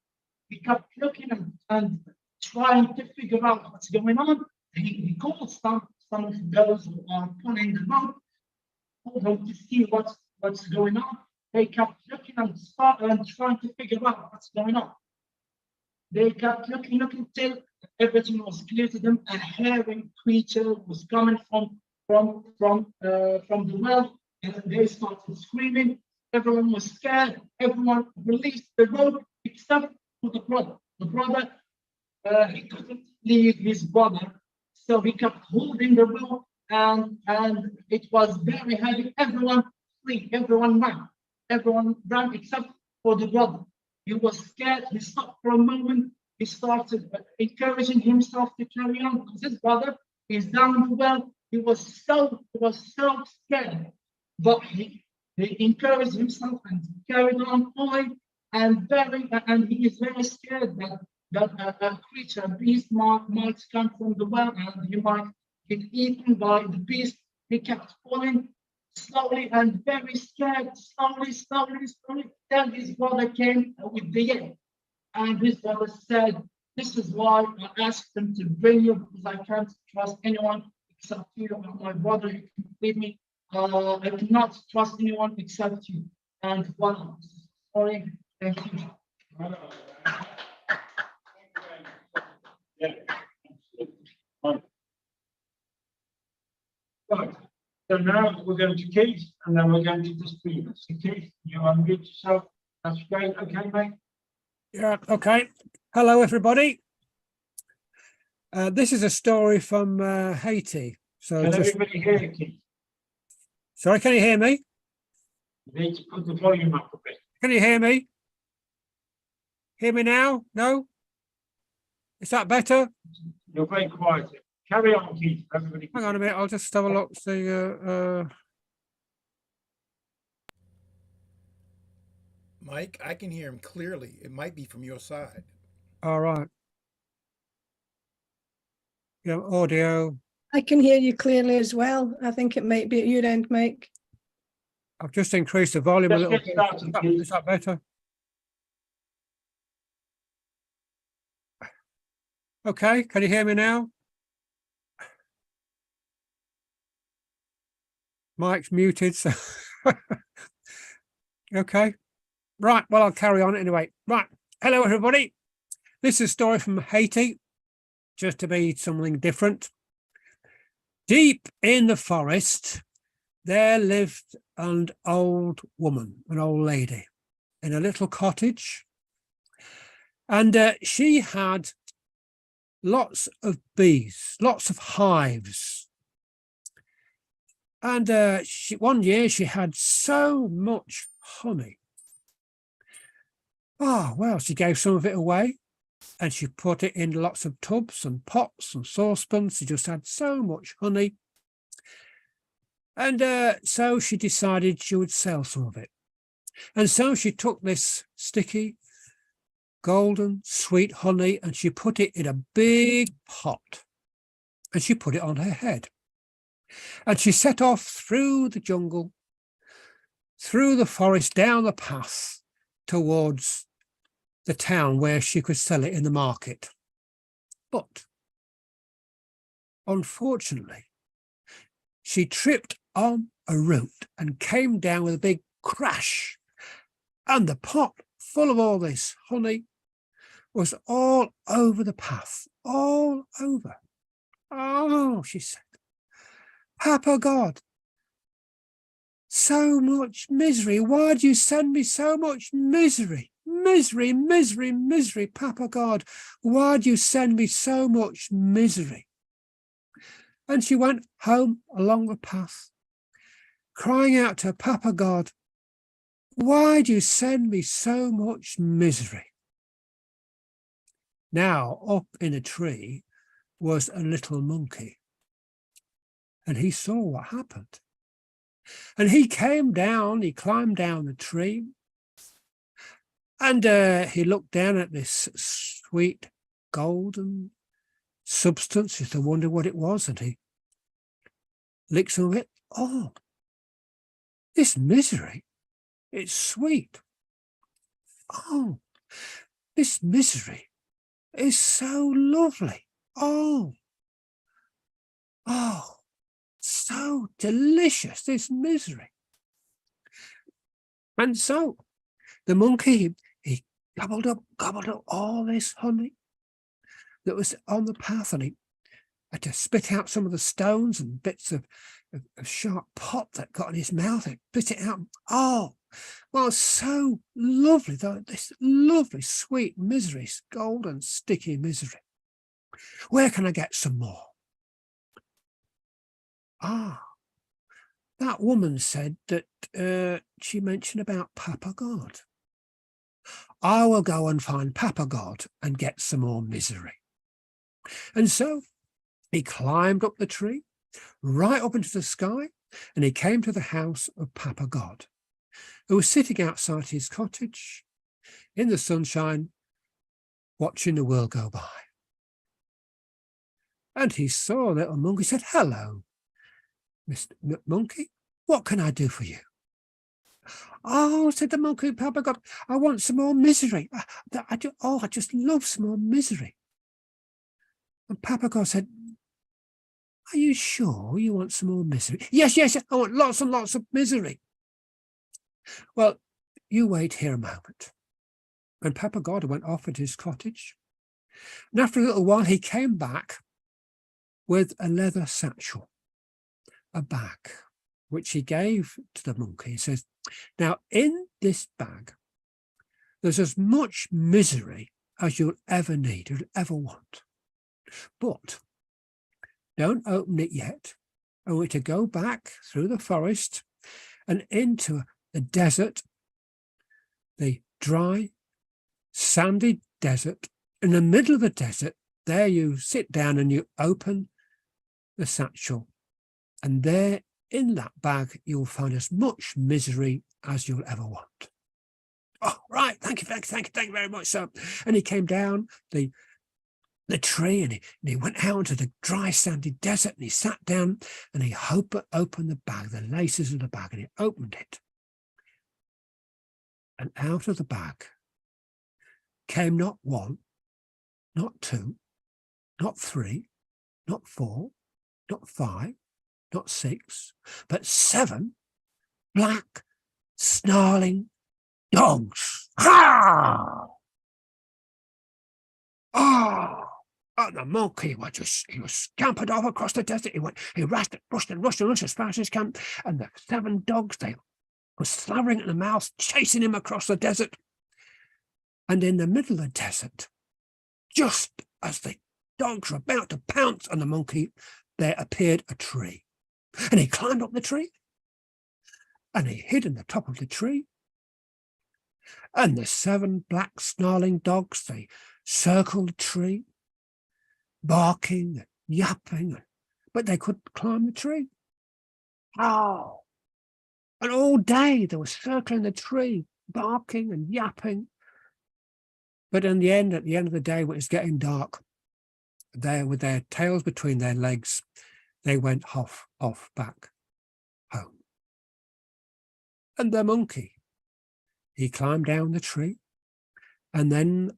He kept looking and trying to figure out what's going on. He called some of those who are pulling the rope, told them to see what's going on. They kept looking and trying to figure out what's going on. They kept looking till everything was clear to them. A hairy creature was coming from the well, and they started screaming. Everyone was scared. Everyone released the rope except for the brother. The brother, he couldn't leave his brother, so he kept holding the rope, and it was very heavy. Everyone flee. Everyone ran except for the brother. He was scared. He stopped for a moment. He started encouraging himself to carry on because his brother is down the well. He was so scared, but he encouraged himself and carried on pulling, and he is very scared that a creature, a beast might come from the well and he might get eaten by the beast. He kept pulling slowly and very scared, slowly, till his brother came with the egg. And his brother said, "This is why I asked them to bring you, because I can't trust anyone except you. My brother, you can leave me. I cannot trust anyone except you." And one, sorry, thank you. Yeah. Right. So now we're going to Keith, and then we're going to distribute. So Keith, you unmute yourself. That's great. Okay, mate. Yeah, okay. Hello, everybody. This is a story from Haiti. So Can just, everybody hear you, Keith? sorry, can you hear me? You need to put the volume up a bit. Can you hear me? Hear me now? No? Is that better? You're very quiet. Carry on, Keith. Everybody. Hang on a minute, I'll just have a look, see, Mike, I can hear him clearly. It might be from your side. all right. Yeah, audio. I can hear you clearly as well. I think it might be at your end, Mike. I've just increased the volume a Just little get bit. started, please. Is that better? Okay, can you hear me now? Mike's muted, so okay. Right, well, I'll carry on anyway. Right, hello, everybody. This is a story from Haiti, just to be something different. Deep in the forest, there lived an old woman, an old lady, in a little cottage. And she had lots of bees, lots of hives. And one year she had so much honey. Oh, well, she gave some of it away and she put it in lots of tubs and pots and saucepans. She just had so much honey. And so she decided she would sell some of it. And so she took this sticky, golden, sweet honey and she put it in a big pot and she put it on her head. And she set off through the jungle, through the forest, down the path towards the town where she could sell it in the market. But unfortunately, she tripped on a root and came down with a big crash. And the pot full of all this honey was all over the path, all over. Oh, she said, Papa God, so much misery. Why'd you send me so much misery? Misery, misery, misery, Papa God. Why'd you send me so much misery? And she went home along the path, crying out to Papa God, why'd you send me so much misery? Now, up in a tree was a little monkey, and he saw what happened. And he came down, he climbed down the tree, and he looked down at this sweet golden substance, just to wonder what it was, and he licked some of it. Oh, this misery, it's sweet. Oh, this misery is so lovely. Oh, so delicious, this misery. And so the monkey, he gobbled up all this honey that was on the path, and he had to spit out some of the stones and bits of sharp pot that got in his mouth and spit it out. Oh, well, so lovely, though, this lovely, sweet misery, golden, sticky misery. Where can I get some more? Ah, that woman said that she mentioned about Papa God. I will go and find Papa God and get some more misery. And so he climbed up the tree, right up into the sky, and he came to the house of Papa God, who was sitting outside his cottage in the sunshine, watching the world go by. And he saw a little monkey. He said, hello, Mr. Monkey, what can I do for you? Oh, said the monkey, Papa God, I want some more misery. I just love some more misery. And Papa God said, are you sure you want some more misery? Yes, I want lots and lots of misery. Well, you wait here a moment. And Papa God went off at his cottage. And after a little while, he came back with a leather satchel, a bag, which he gave to the monkey. He says, now in this bag There's as much misery as you'll ever need, you'll ever want. But don't open it yet. I want you to go back through the forest and into the desert, the dry, sandy desert. In the middle of the desert, there you sit down and you open the satchel. And there in that bag, you'll find as much misery as you'll ever want. Oh, right. Thank you very much, sir. And he came down the tree and he went out into the dry, sandy desert and he sat down and he opened the bag, the laces of the bag, and he opened it. And out of the bag came not one, not two, not three, not four, not five, not six, but 7 black, snarling dogs. Ah! Oh! And the monkey he was scampered off across the desert. He rushed as fast as he can. And the 7 dogs, they were slavering at the mouth, chasing him across the desert. And in the middle of the desert, just as the dogs were about to pounce on the monkey, there appeared a tree. And he climbed up the tree. And he hid in the top of the tree. And the 7 black snarling dogs, they circled the tree, barking and yapping, but they couldn't climb the tree. Oh! And all day they were circling the tree, barking and yapping. But at the end of the day, when it was getting dark, there with their tails between their legs, they went off back home. And the monkey, he climbed down the tree and then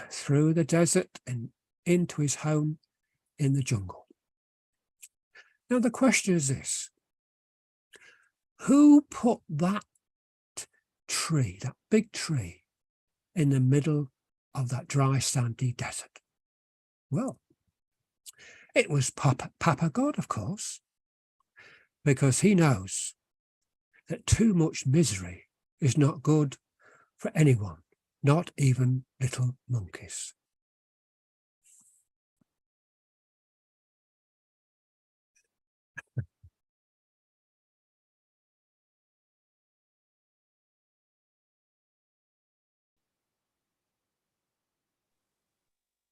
through the desert and into his home in the jungle. Now the question is this: who put that tree, that big tree, in the middle of that dry, sandy desert? Well, it was Papa God, of course, because he knows that too much misery is not good for anyone, not even little monkeys.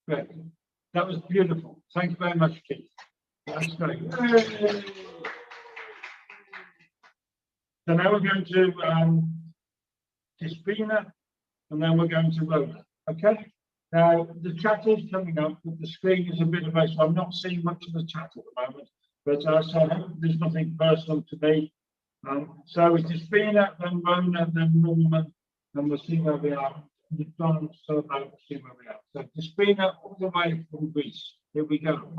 Great. That was beautiful. Thank you very much, Keith. That's great. So now we're going to Despina, and then we're going to Rona. Okay. Now the chat is coming up, but the screen is a bit away, so I'm not seeing much of the chat at the moment. But so I hope there's nothing personal to me. So it's Despina, then Rona, then Norman, and we'll see where we are. Donald, so about to see where we are. So Despina, all the way from Greece. Here we go.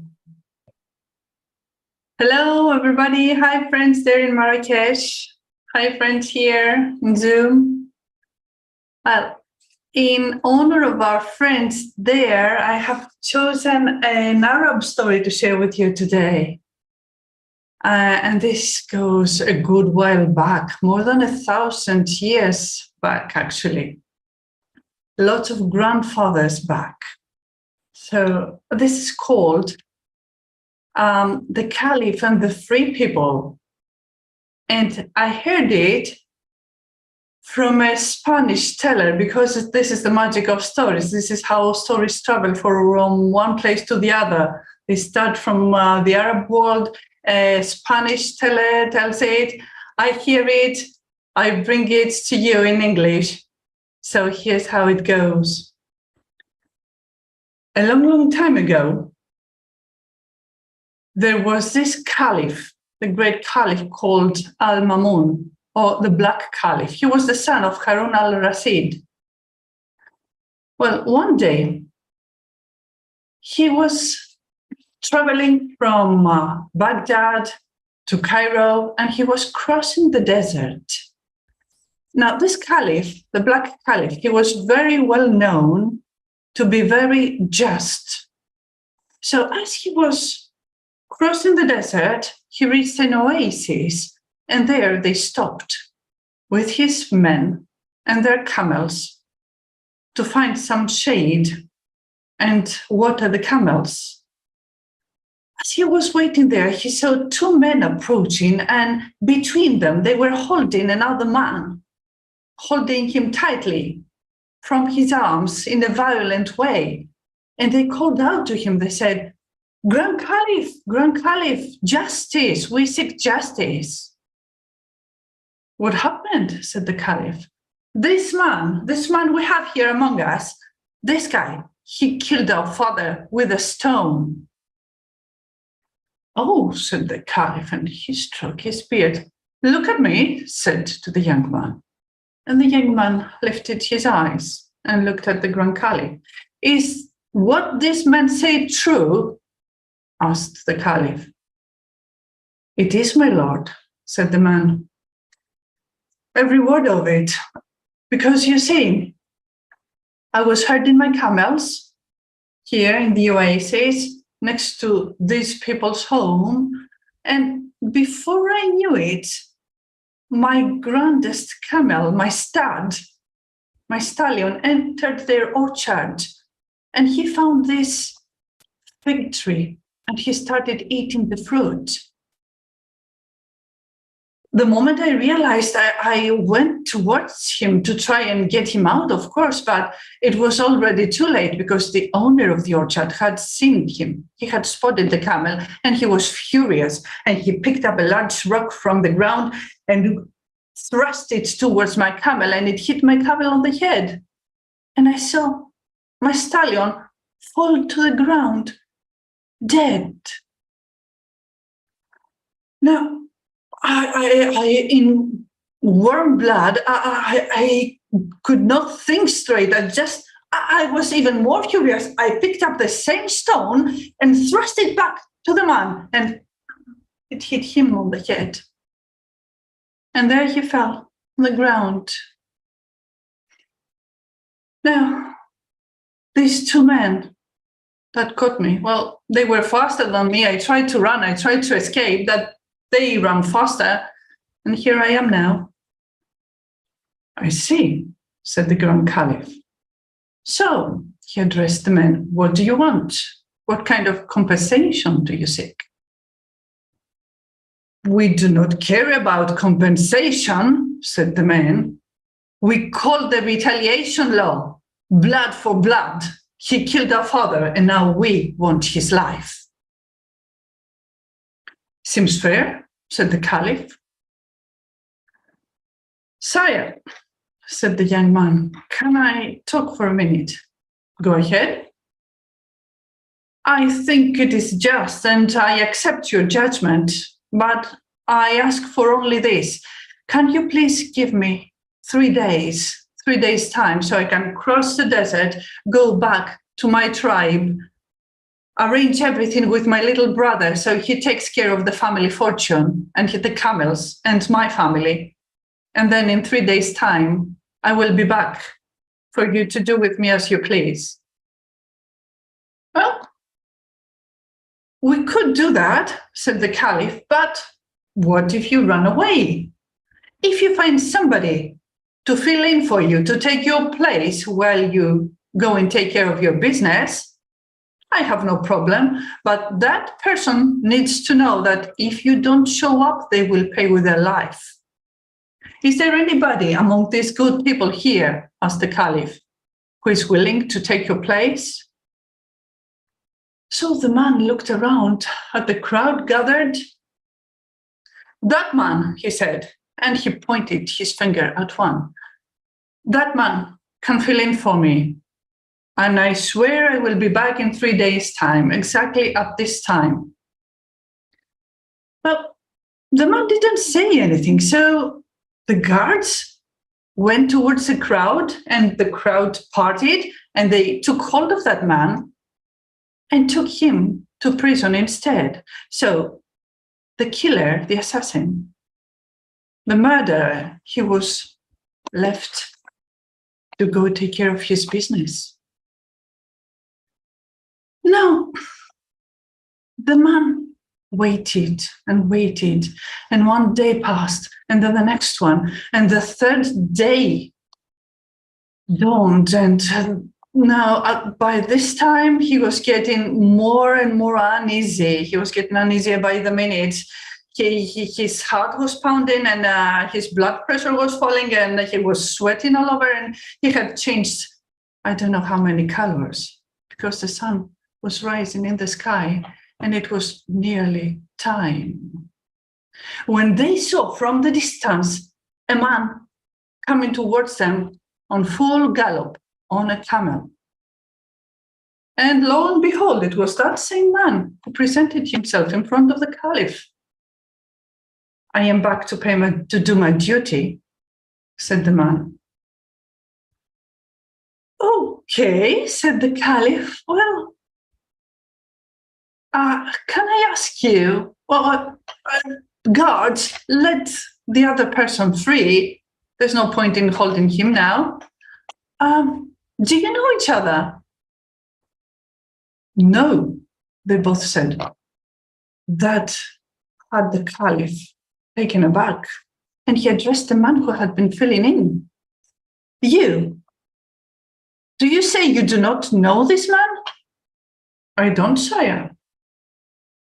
Hello, everybody. Hi, friends there in Marrakesh. Hi, friends here in Zoom. Well, in honor of our friends there, I have chosen an Arab story to share with you today. And this goes a good while back, more than 1,000 years back, actually. Lots of grandfathers back. So this is called The Caliph and the Free People. And I heard it from a Spanish teller, because this is the magic of stories. This is how stories travel from one place to the other. They start from the Arab world. A Spanish teller tells it, I hear it, I bring it to you in English. So here's how it goes. A long, long time ago, there was this caliph, the great caliph called Al-Mamun, or the Black Caliph. He was the son of Harun al-Rashid. Well, one day, he was traveling from Baghdad to Cairo, and he was crossing the desert. Now, this caliph, the Black Caliph, he was very well known to be very just. So as he was crossing the desert, he reached an oasis, and there they stopped with his men and their camels to find some shade and water the camels. As he was waiting there, he saw two men approaching, and between them, they were holding another man, holding him tightly from his arms in a violent way. And they called out to him, they said, Grand Caliph, justice, we seek justice. What happened? Said the Caliph. This man we have here among us, this guy, he killed our father with a stone. Oh, said the Caliph, and he stroked his beard. Look at me, said to the young man. And the young man lifted his eyes and looked at the Grand Caliph. Is what this man said true? Asked the Caliph. It is, my lord, said the man. Every word of it. Because you see, I was herding my camels here in the oasis next to these people's home. And before I knew it, my grandest camel, my stud, my stallion, entered their orchard. And he found this fig tree and he started eating the fruit. The moment I realized, I went towards him to try and get him out, of course, but it was already too late because the owner of the orchard had seen him. He had spotted the camel and he was furious, and he picked up a large rock from the ground and thrust it towards my camel, and it hit my camel on the head. And I saw my stallion fall to the ground, dead. Now, I in warm blood, I could not think straight. I was even more curious. I picked up the same stone and thrust it back to the man, and it hit him on the head. And there he fell on the ground. Now, these two men that caught me, well, they were faster than me. I tried to run, I tried to escape, that they ran faster, and here I am now. I see, said the Grand Caliph. So, he addressed the men, what do you want? What kind of compensation do you seek? We do not care about compensation, said the man. We call the retaliation law, blood for blood. He killed our father, and now we want his life. Seems fair, said the Caliph. Sire, said the young man, can I talk for a minute? Go ahead. I think it is just, and I accept your judgment, but I ask for only this. Can you please give me 3 days time, so I can cross the desert, go back to my tribe, arrange everything with my little brother so he takes care of the family fortune and the camels and my family. And then in 3 days' time, I will be back for you to do with me as you please. Well, we could do that, said the Caliph, but what if you run away? If you find somebody to fill in for you, to take your place while you go and take care of your business, I have no problem, but that person needs to know that if you don't show up, they will pay with their life. Is there anybody among these good people here, asked the Caliph, who is willing to take your place? So the man looked around at the crowd gathered. That man, he said, and he pointed his finger at one. That man can fill in for me. And I swear I will be back in 3 days' time, exactly at this time. But the man didn't say anything, so the guards went towards the crowd, and the crowd parted, and they took hold of that man and took him to prison instead. So the killer, the assassin, the murderer, he was left to go take care of his business. No, the man waited and waited, and 1 day passed, and then the next one, and the third day don't. And now, by this time, he was getting more and more uneasy. He was getting uneasier by the minute. His heart was pounding, and his blood pressure was falling, and he was sweating all over, and he had changed, I don't know how many colors, because the sun was rising in the sky, and it was nearly time. When they saw from the distance a man coming towards them on full gallop on a camel. And lo and behold, it was that same man who presented himself in front of the Caliph. I am back to do my duty, said the man. Okay, said the Caliph. Well, can I ask you, guards, let the other person free. There's no point in holding him now. Do you know each other? No, they both said. That had the Caliph taken aback, and he addressed the man who had been filling in. You, do you say you do not know this man? I don't, sire,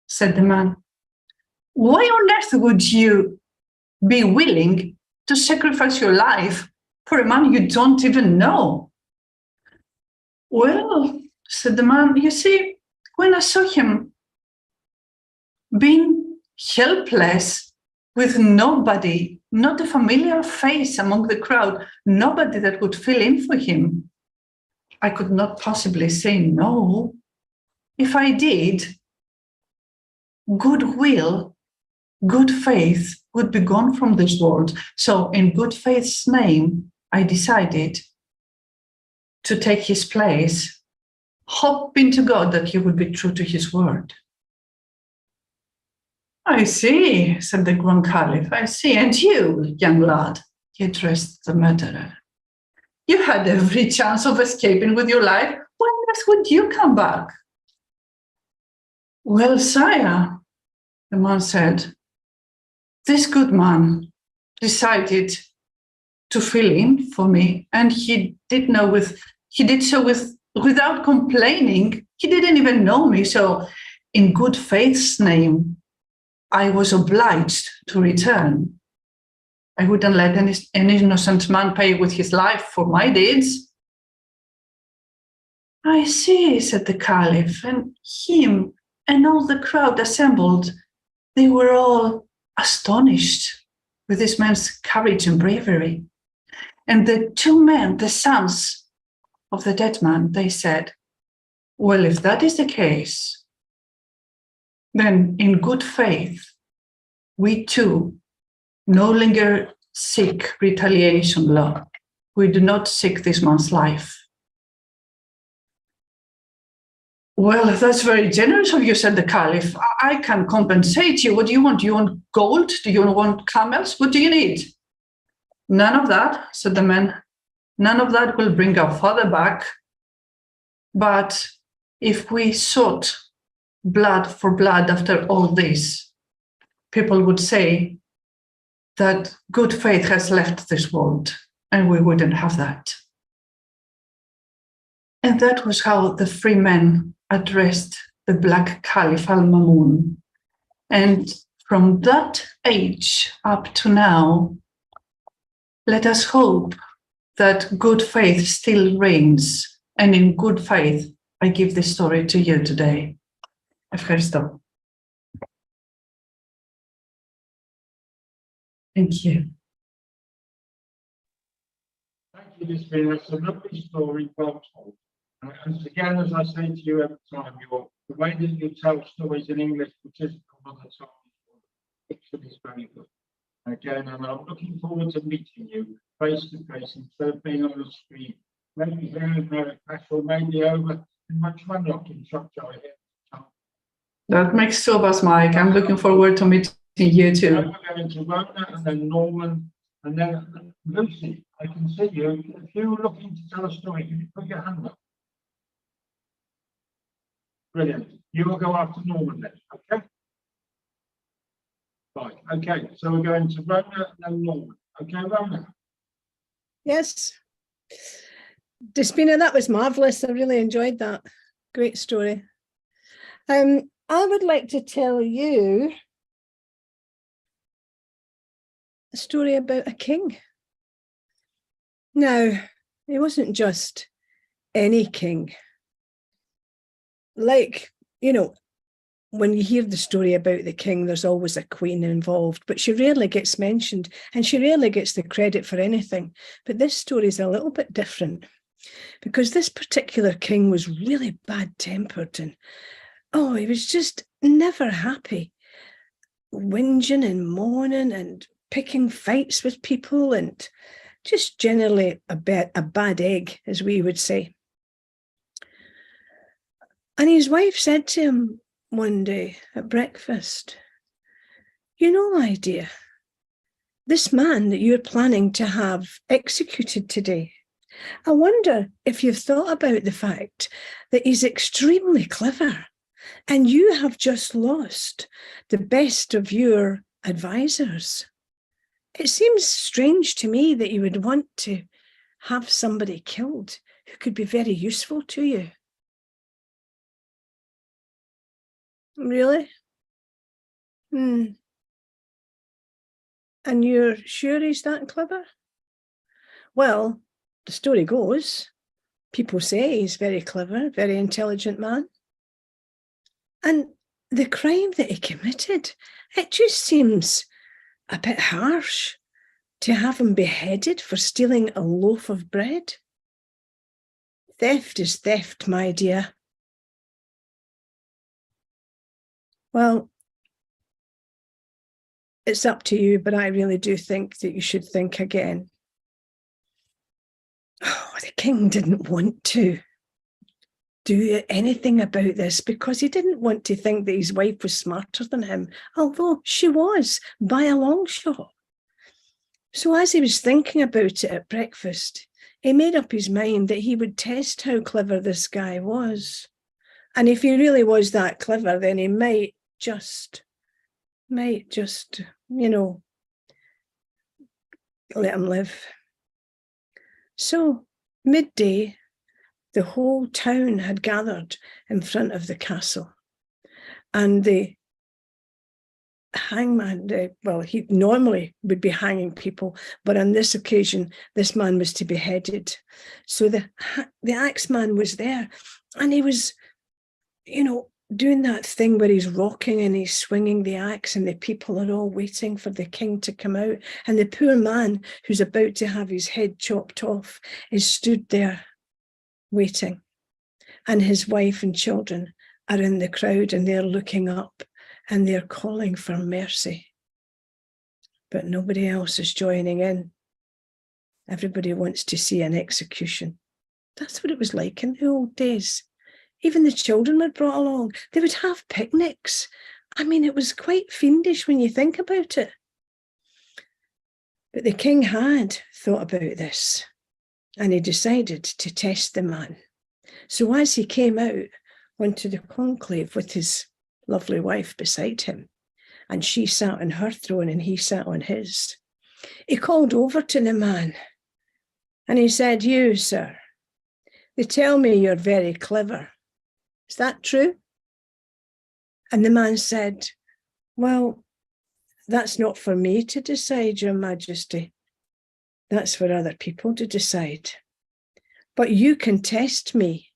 said the man. Why on earth would you be willing to sacrifice your life for a man you don't even know? Well, said the man, you see, when I saw him being helpless with nobody, not a familiar face among the crowd, nobody that would fill in for him, I could not possibly say no. If I did, goodwill, good faith would be gone from this world. So in good faith's name, I decided to take his place, hoping to God that he would be true to his word. I see, said the Grand Caliph, I see. And you, young lad, he addressed the murderer. You had every chance of escaping with your life. When else would you come back? Well, sire, the man said, this good man decided to fill in for me, and he did so without complaining. He didn't even know me. So in good faith's name, I was obliged to return. I wouldn't let an innocent man pay with his life for my deeds. I see, said the Caliph, and him and all the crowd assembled, they were all astonished with this man's courage and bravery. And the two men, the sons of the dead man, they said, well, if that is the case, then in good faith, we too no longer seek retaliation law. We do not seek this man's life. Well, that's very generous of you, said the Caliph. I can compensate you. What do you want? Do you want gold? Do you want camels? What do you need? None of that, said the man. None of that will bring our father back. But if we sought blood for blood after all this, people would say that good faith has left this world, and we wouldn't have that. And that was how the free men addressed the Black Caliph Al-Mamun. And from that age up to now, let us hope that good faith still reigns. And in good faith, I give this story to you today. Ευχαριστώ. Thank you. Thank you, Lisbeth. That's a lovely story, well told. And again, as I say to you every time, the way that you tell stories in English, which is on the top, is very good. Again, and I'm looking forward to meeting you face to face instead of being on the screen. Maybe here in Marrakesh or maybe over in Machmanlock in Choctaw here. That makes two of us, Mike. I'm looking forward to meeting you too. Then we're going to Rona and then Norman and then Lucy. I can see you. If you're looking to tell a story, can you put your hand up? Brilliant. You will go after Norman then, okay? Right, okay. So we're going to Rona and then Norman. Okay, Rona? Yes. Despina, that was marvelous. I really enjoyed that. Great story. I would like to tell you a story about a king. Now, he wasn't just any king. Like, you know, when you hear the story about the king, there's always a queen involved, but she rarely gets mentioned and she rarely gets the credit for anything. But this story is a little bit different because this particular king was really bad-tempered and, oh, he was just never happy, whinging and moaning and picking fights with people and just generally a bad egg, as we would say. And his wife said to him one day at breakfast, "You know, my dear, this man that you're planning to have executed today, I wonder if you've thought about the fact that he's extremely clever and you have just lost the best of your advisors. It seems strange to me that you would want to have somebody killed who could be very useful to you." Really? And you're sure he's that clever? Well, the story goes, people say he's very clever, very intelligent man. And the crime that he committed, it just seems a bit harsh to have him beheaded for stealing a loaf of bread. Theft is theft, my dear. Well, it's up to you, but I really do think that you should think again. Oh, the king didn't want to do anything about this because he didn't want to think that his wife was smarter than him, although she was by a long shot. So as he was thinking about it at breakfast, he made up his mind that he would test how clever this guy was. And if he really was that clever, then he might just, you know, let him live. So midday, the whole town had gathered in front of the castle, and the hangman, well, he normally would be hanging people, but on this occasion, this man was to be beheaded. So the axeman was there, and he was, you know, doing that thing where he's rocking and he's swinging the axe, and the people are all waiting for the king to come out. And the poor man who's about to have his head chopped off is stood there waiting. And his wife and children are in the crowd, and they're looking up and they're calling for mercy. But nobody else is joining in. Everybody wants to see an execution. That's what it was like in the old days. Even the children were brought along. They would have picnics. I mean, it was quite fiendish when you think about it. But the king had thought about this, and he decided to test the man. So as he came out onto the conclave with his lovely wife beside him, and she sat on her throne and he sat on his, he called over to the man and he said, "You, sir, they tell me you're very clever. Is that true?" And the man said, "Well, that's not for me to decide, Your Majesty. That's for other people to decide. But you can test me."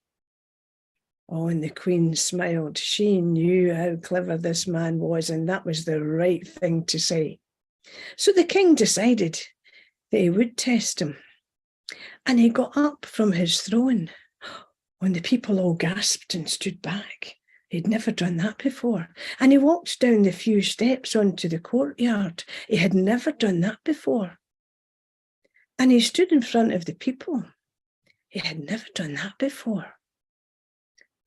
Oh, and the queen smiled. She knew how clever this man was, and that was the right thing to say. So the king decided that he would test him. And he got up from his throne. When the people all gasped and stood back, he'd never done that before. And he walked down the few steps onto the courtyard. He had never done that before. And he stood in front of the people. He had never done that before.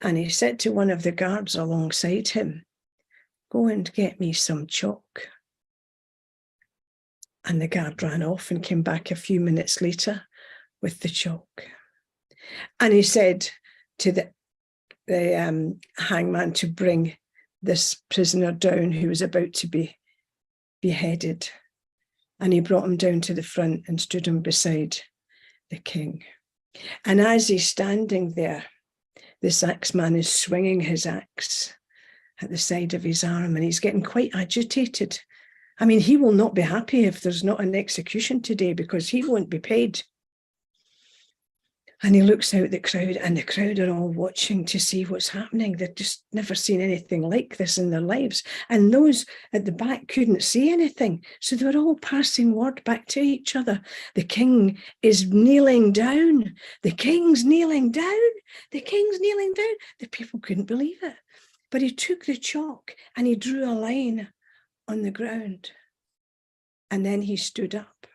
And he said to one of the guards alongside him, "Go and get me some chalk." And the guard ran off and came back a few minutes later with the chalk. And he said to the hangman to bring this prisoner down who was about to be beheaded. And he brought him down to the front and stood him beside the king. And as he's standing there, this axeman is swinging his axe at the side of his arm, and he's getting quite agitated. I mean, he will not be happy if there's not an execution today, because he won't be paid. And he looks out the crowd, and the crowd are all watching to see what's happening. They've just never seen anything like this in their lives. And those at the back couldn't see anything. So they were all passing word back to each other. The king is kneeling down. The king's kneeling down. The king's kneeling down. The people couldn't believe it. But he took the chalk and he drew a line on the ground. And then he stood up.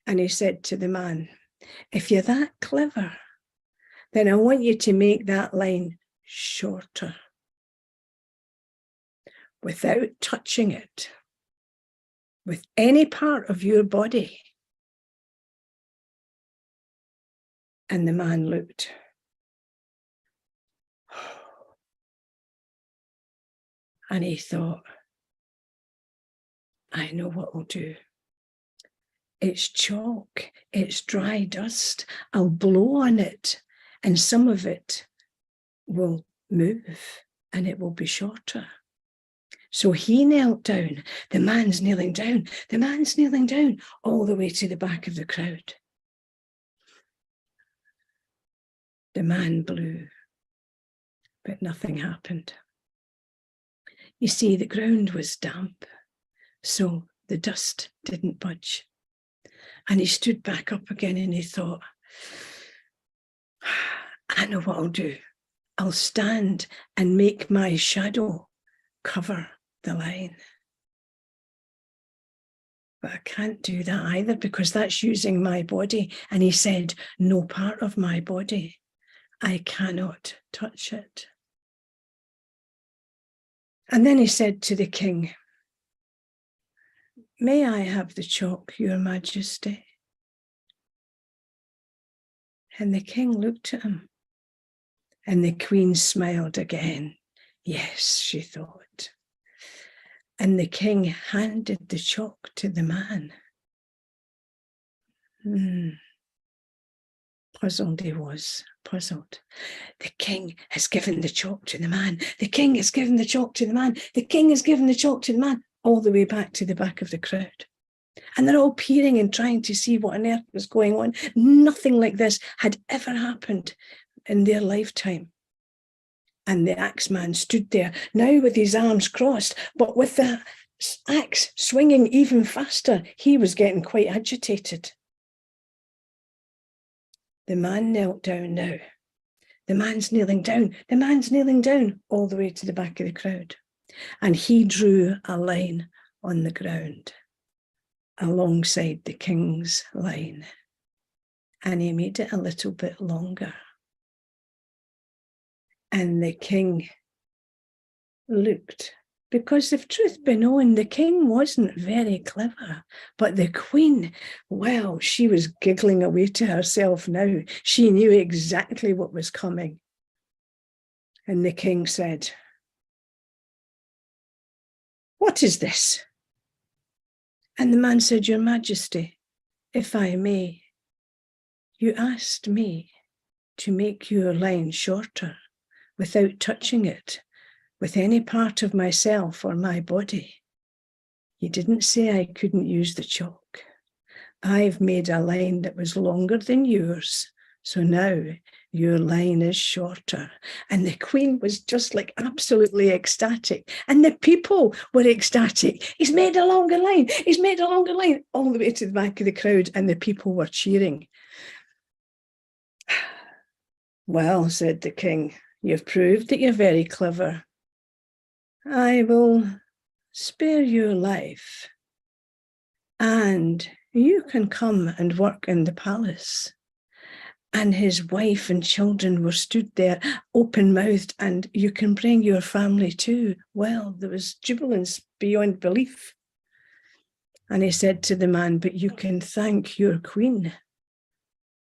And he said to the man, "If you're that clever, then I want you to make that line shorter without touching it with any part of your body." And the man looked. And he thought, I know what I'll do. It's chalk, it's dry dust. I'll blow on it and some of it will move and it will be shorter. So he knelt down. The man's kneeling down. The man's kneeling down all the way to the back of the crowd. The man blew, but nothing happened. You see, the ground was damp, so the dust didn't budge. And he stood back up again and he thought, I know what I'll do. I'll stand and make my shadow cover the line. But I can't do that either because that's using my body. And he said, no part of my body. I cannot touch it. And then he said to the king, may I have the chalk, your majesty? And the king looked at him and the queen smiled again. Yes, she thought. And the king handed the chalk to the man. Puzzled he was, puzzled. The king has given the chalk to the man. The king has given the chalk to the man. The king has given the chalk to the man, all the way back to the back of the crowd. And they're all peering and trying to see what on earth was going on. Nothing like this had ever happened in their lifetime. And the axeman stood there, now with his arms crossed, but with the axe swinging even faster. He was getting quite agitated. The man knelt down now. The man's kneeling down. The man's kneeling down all the way to the back of the crowd. And he drew a line on the ground alongside the king's line. And he made it a little bit longer. And the king looked, because if truth be known, the king wasn't very clever, but the queen, well, she was giggling away to herself now. She knew exactly what was coming. And the king said, what is this? And the man said, your majesty, if I may, you asked me to make your line shorter without touching it with any part of myself or my body. You didn't say I couldn't use the chalk. I've made a line that was longer than yours, so now your line is shorter. And the queen was just like absolutely ecstatic. And the people were ecstatic. He's made a longer line. He's made a longer line, all the way to the back of the crowd, and the people were cheering. Well, said the king, you've proved that you're very clever. I will spare your life, and you can come and work in the palace. And his wife and children were stood there open-mouthed, and you can bring your family too. Well, there was jubilance beyond belief. And he said to the man, but you can thank your queen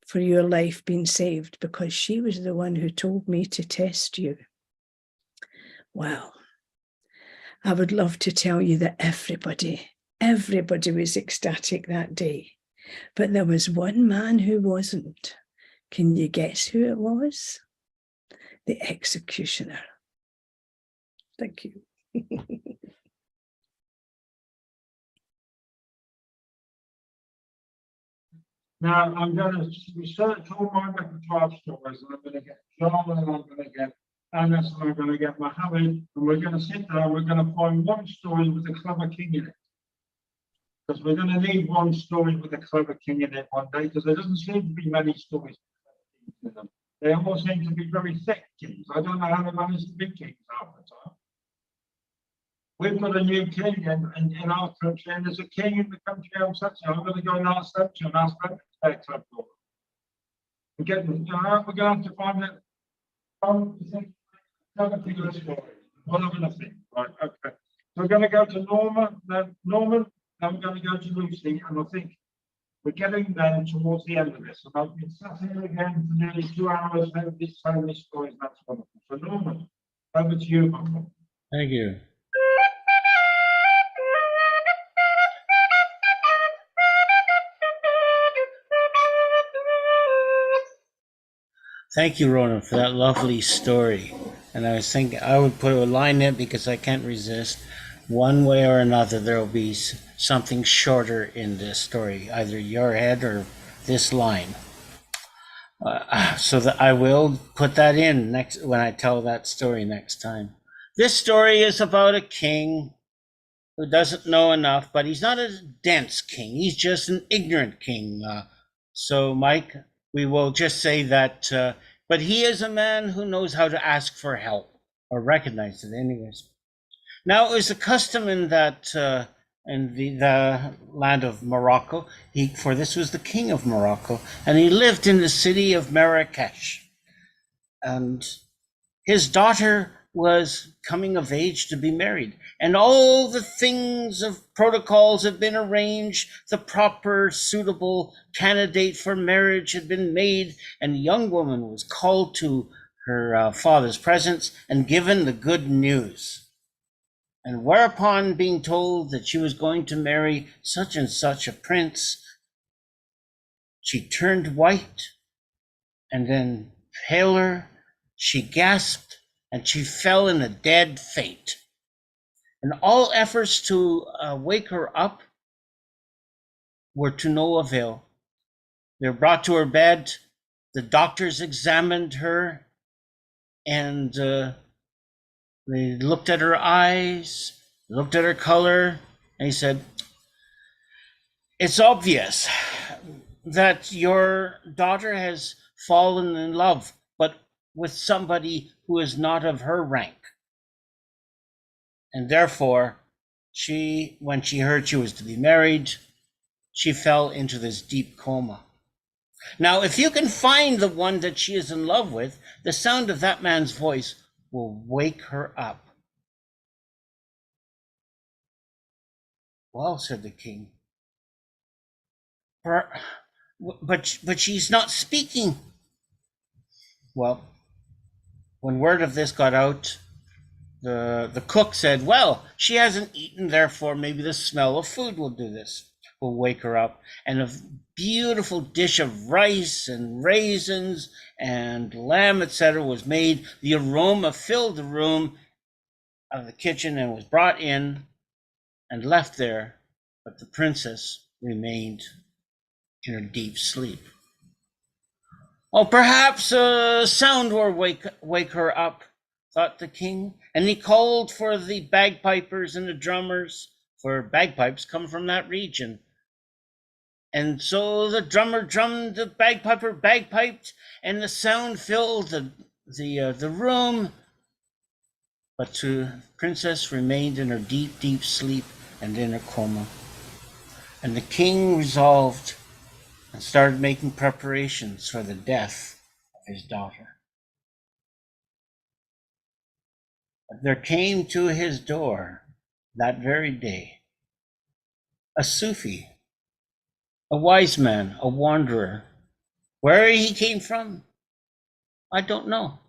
for your life being saved, because she was the one who told me to test you. Well, I would love to tell you that everybody was ecstatic that day. But there was one man who wasn't. Can you guess who it was? The executioner. Thank you. Now, I'm going to research all my repertoire stories, and I'm going to get John, and I'm going to get Anas, and I'm going to get Mohammed, and we're going to sit there and we're going to find one story with a clever king in it. Because we're going to need one story with a clever king in it one day, because there doesn't seem to be many stories with them. They all seem to be very thick kings. I don't know how they manage to be kings half the time. We've got a new king in our country, and there's a king in the country I'm such. I'm going to go and ask them to and ask them to take club for. We're going to have to find it. What I'm going to think. Right, okay. So we're going to go to Norman, then we're going to go to Lucy, and I think we're getting then towards the end of this. And I've been sat here again for nearly 2 hours, and this telling me stories. That's wonderful. So Norman, over to you, my friend. Thank you. Thank you, Ronan, for that lovely story. And I was thinking I would put a line in it because I can't resist. One way or another, there will be something shorter in this story, either your head or this line. So that I will put that in next when I tell that story next time. This story is about a king who doesn't know enough, but he's not a dense king. He's just an ignorant king. So, Mike, we will just say that, but he is a man who knows how to ask for help, or recognize it anyways. Now, it was a custom in that, in the land of Morocco, for this was the king of Morocco, and he lived in the city of Marrakesh. And his daughter was coming of age to be married, and all the things of protocols had been arranged. The proper suitable candidate for marriage had been made, and the young woman was called to her father's presence and given the good news. And whereupon, being told that she was going to marry such and such a prince, she turned white, and then paler, she gasped, and she fell in a dead faint. And all efforts to wake her up were to no avail. They were brought to her bed, the doctors examined her, and they looked at her eyes, looked at her color, and he said, "It's obvious that your daughter has fallen in love, but with somebody who is not of her rank. And therefore, when she heard she was to be married, she fell into this deep coma." Now, if you can find the one that she is in love with, the sound of that man's voice will wake her up. "Well," said the king, but she's not speaking." Well, when word of this got out, the cook said, "Well, she hasn't eaten, therefore maybe the smell of food will do this, will wake her up." And a beautiful dish of rice and raisins and lamb, etc., was made. The aroma filled the room of the kitchen and was brought in and left there, but the princess remained in her deep sleep. "Oh, perhaps a sound will wake her up," thought the king, and he called for the bagpipers and the drummers, for bagpipes come from that region. And so the drummer drummed, the bagpiper bagpiped, and the sound filled the room. But the princess remained in her deep, deep sleep and in a coma. And the king resolved and started making preparations for the death of his daughter. But there came to his door that very day a Sufi, a wise man, a wanderer. Where he came from, I don't know.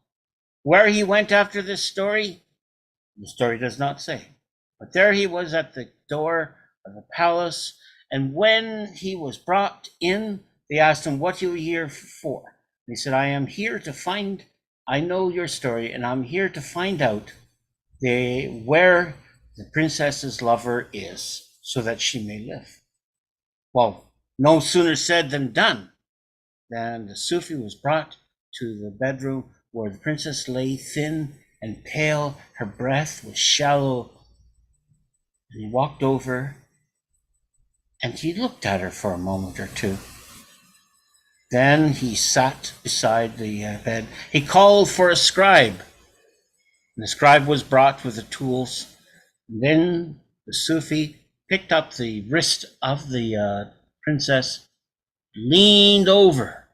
Where he went after this story, the story does not say. But there he was at the door of the palace, And when he was brought in, they asked him, "What are you here for?" And he said, I know your story, and I'm here to find out where the princess's lover is, so that she may live." Well, no sooner said than done. Then the Sufi was brought to the bedroom where the princess lay, thin and pale. Her breath was shallow. And he walked over and he looked at her for a moment or two. Then he sat beside the bed. He called for a scribe. And the scribe was brought with the tools. And then the Sufi picked up the wrist of the princess, leaned over,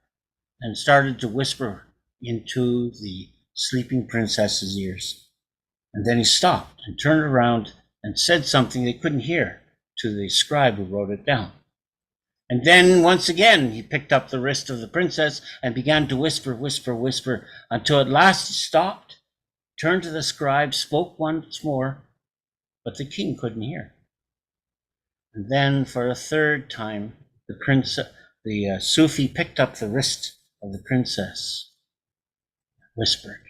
and started to whisper into the sleeping princess's ears. And then he stopped and turned around and said something they couldn't hear to the scribe who wrote it down. And then once again, he picked up the wrist of the princess and began to whisper, until at last he stopped, turned to the scribe, spoke once more, but the king couldn't hear. And then for a third time, the Sufi picked up the wrist of the princess, whispered,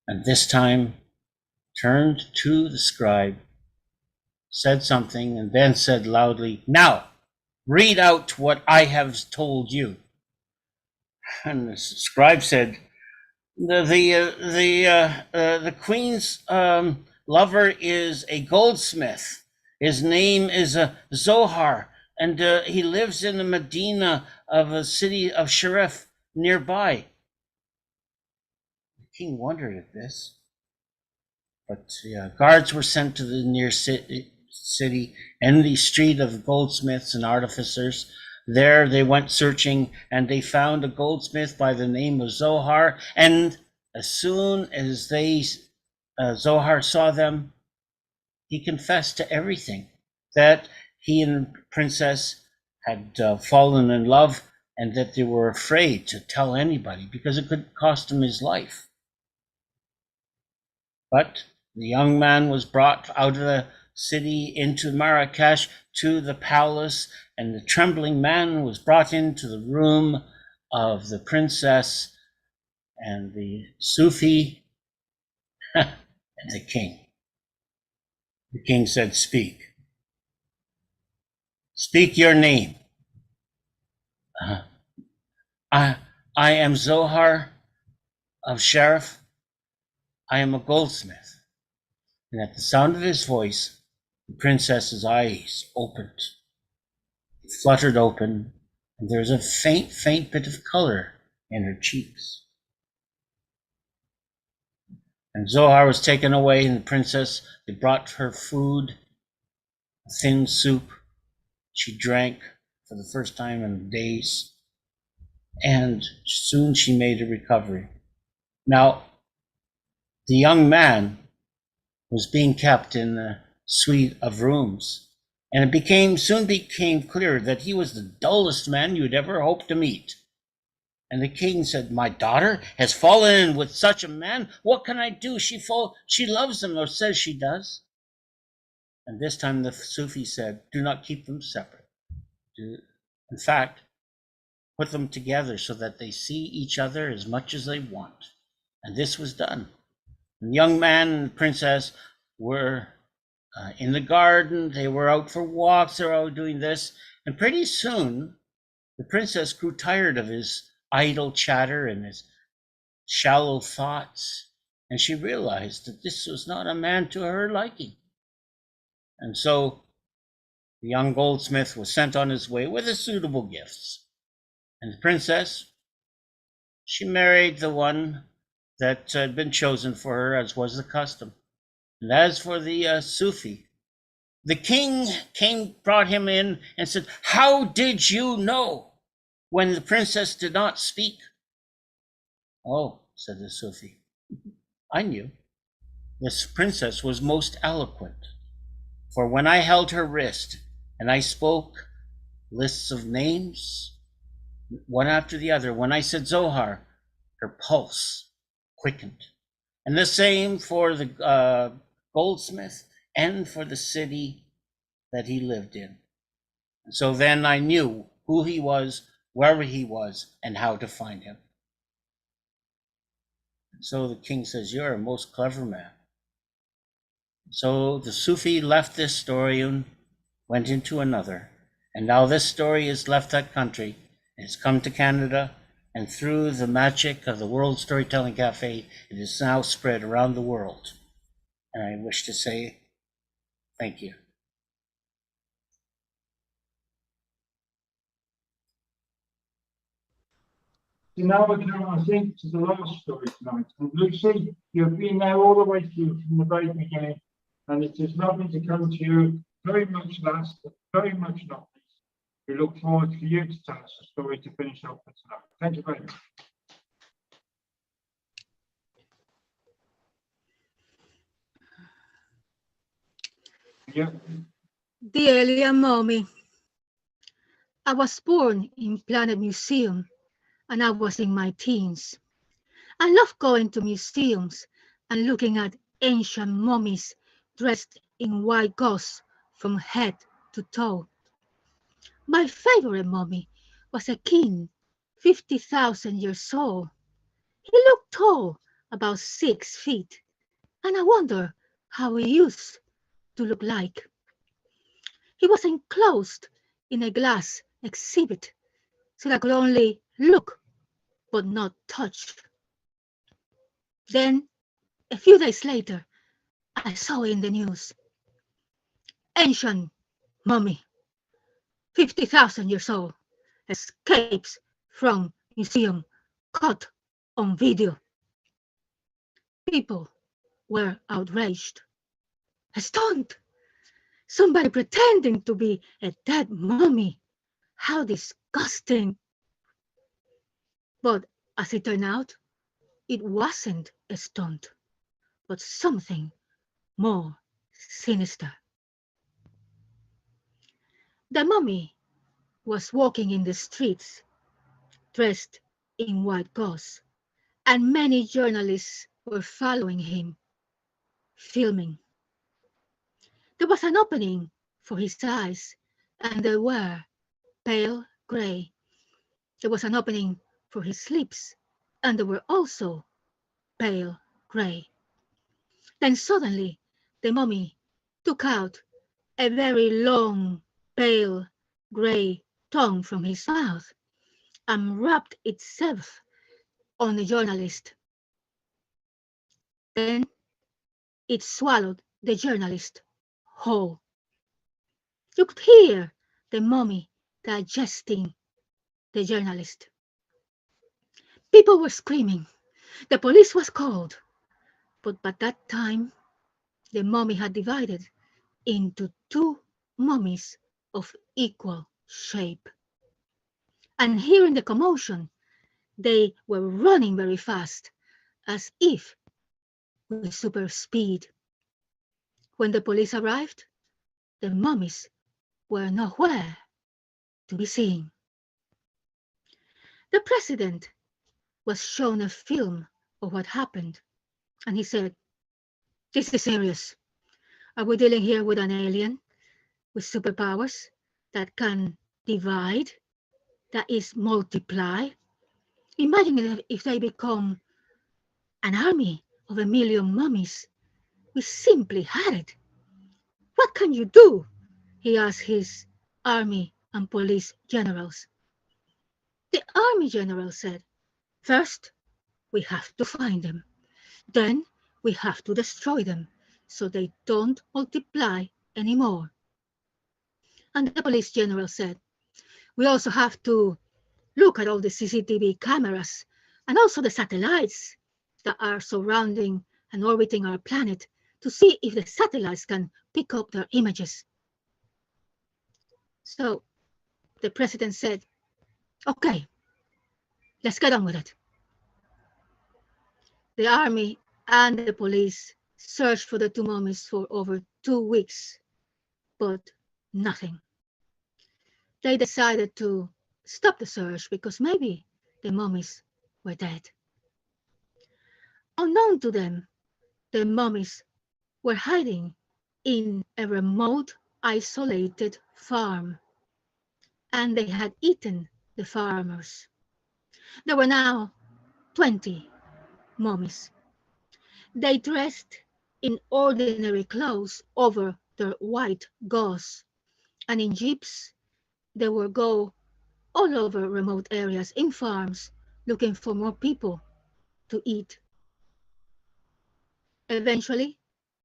and this time turned to the scribe, said something, and then said loudly, "Now, read out what I have told you." And the scribe said, the queen's lover is a goldsmith. His name is Zohar, and he lives in the Medina of a city of Sharif nearby. The king wondered at this, but guards were sent to the near city and the street of goldsmiths and artificers. There they went searching, and they found a goldsmith by the name of Zohar. And as soon as Zohar saw them, he confessed to everything, that he and the princess had fallen in love, and that they were afraid to tell anybody because it could cost him his life. But the young man was brought out of the city into Marrakesh to the palace, and the trembling man was brought into the room of the princess and the Sufi and the king. The king said, "Speak. Speak your name." I am Zohar of Sharif. I am a goldsmith." And at the sound of his voice, the princess's eyes opened, fluttered open, and there was a faint bit of color in her cheeks. And Zohar was taken away, and the princess, they brought her food, a thin soup. She drank for the first time in days, and soon she made a recovery. Now, the young man was being kept in a suite of rooms, and it soon became clear that he was the dullest man you'd ever hope to meet. And the king said, "My daughter has fallen in with such a man. What can I do? She loves him, or says she does." And this time the Sufi said, "Do not keep them separate. In fact, put them together so that they see each other as much as they want." And this was done. And the young man and the princess were in the garden. They were out for walks. They were out doing this. And pretty soon, the princess grew tired of his idle chatter and his shallow thoughts. And she realized that this was not a man to her liking. And so the young goldsmith was sent on his way with his suitable gifts. And the princess, she married the one that had been chosen for her, as was the custom. And as for the Sufi, the king brought him in and said, "How did you know when the princess did not speak?" "Oh," said the Sufi, "I knew. This princess was most eloquent. For when I held her wrist and I spoke lists of names, one after the other, when I said Zohar, her pulse quickened. And the same for the goldsmith and for the city that he lived in. So then I knew who he was, where he was, and how to find him. So the king says, "You're a most clever man." So the Sufi left this story and went into another. And now this story has left that country. It's come to Canada. And through the magic of the World Storytelling Cafe, it is now spread around the world. And I wish to say thank you. So now we're going, I think, to the last story tonight. And Lucy, you've been there all the way through from the very beginning, and it is lovely to come to you very much last, but very much not least. We look forward for you to tell us a story to finish off with tonight. Thank you very much. Yeah. Dear Leah Mommy, I was born in Planet Museum and I was in my teens. I love going to museums and looking at ancient mummies dressed in white gauze from head to toe. My favorite mummy was a king, 50,000 years old. He looked tall, about 6 feet, and I wonder how he used to look like. He was enclosed in a glass exhibit, so I could only look but not touch. Then, a few days later, I saw in the news, ancient mummy, 50,000 years old, escapes from museum, caught on video. People were outraged, stunned. Somebody pretending to be a dead mummy. How disgusting. But as it turned out, it wasn't a stunt, but something more sinister. The mummy was walking in the streets, dressed in white gauze, and many journalists were following him, filming. There was an opening for his eyes, and they were pale gray. There was an opening for his lips, and they were also pale gray. Then suddenly the mummy took out a very long, pale gray tongue from his mouth and wrapped itself on the journalist. Then it swallowed the journalist whole. You could hear the mummy digesting the journalist. People were screaming. The police was called. But by that time, the mummy had divided into 2 mummies of equal shape. And hearing the commotion, they were running very fast, as if with super speed. When the police arrived, the mummies were nowhere to be seen. The president was shown a film of what happened, and he said, "This is serious. Are we dealing here with an alien with superpowers that can divide, that is multiply? Imagine if they become an army of 1 million mummies. We simply had it. What can you do?" he asked his army and police generals. The army general said, "First, we have to find them. Then we have to destroy them so they don't multiply anymore." And the police general said, "We also have to look at all the CCTV cameras and also the satellites that are surrounding and orbiting our planet to see if the satellites can pick up their images." So the president said, "Okay, let's get on with it." The army and the police searched for the 2 mummies for over 2 weeks, but nothing. They decided to stop the search because maybe the mummies were dead. Unknown to them, the mummies were hiding in a remote, isolated farm. and they had eaten the farmers. There were now 20 mummies. They dressed in ordinary clothes over their white gauze, and in jeeps they would go all over remote areas in farms looking for more people to eat. Eventually,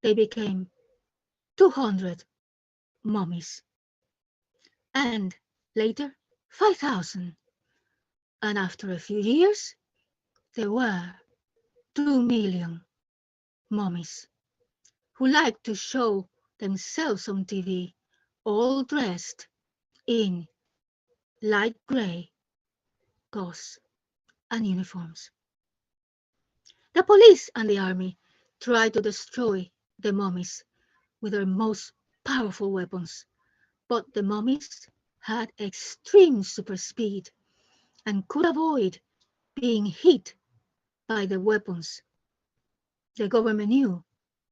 they became 200 mummies, and later 5,000. And after a few years, there were 2 million mummies who liked to show themselves on TV, all dressed in light gray gauze and uniforms. The police and the army tried to destroy the mummies with their most powerful weapons, but the mummies had extreme super speed and could avoid being hit by the weapons. The government knew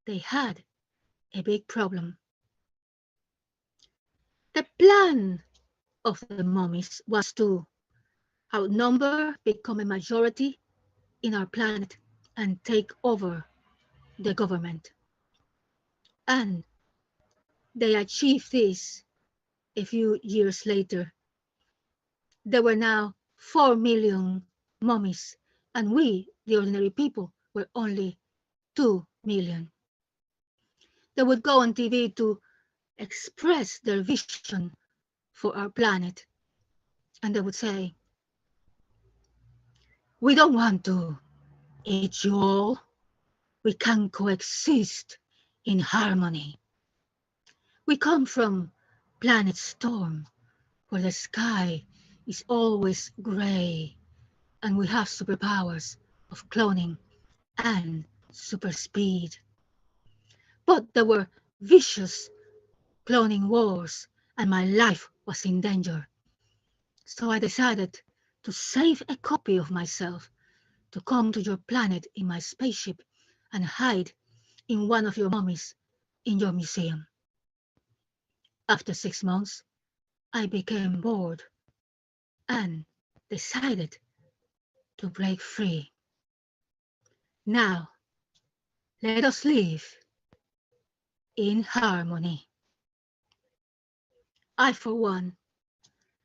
they had a big problem. The plan of the mummies was to outnumber, become a majority in our planet, and take over the government. And they achieved this a few years later. There were now 4 million mummies, and we, the ordinary people, were only 2 million. They would go on TV to express their vision for our planet. And they would say, "We don't want to eat you all. We can coexist in harmony. We come from planet Storm, where the sky is always gray, and we have superpowers of cloning and super speed. But there were vicious cloning wars, and my life was in danger. So I decided to save a copy of myself, to come to your planet in my spaceship and hide in one of your mummies in your museum. After 6 months, I became bored and decided to break free. Now, let us live in harmony." I, for one,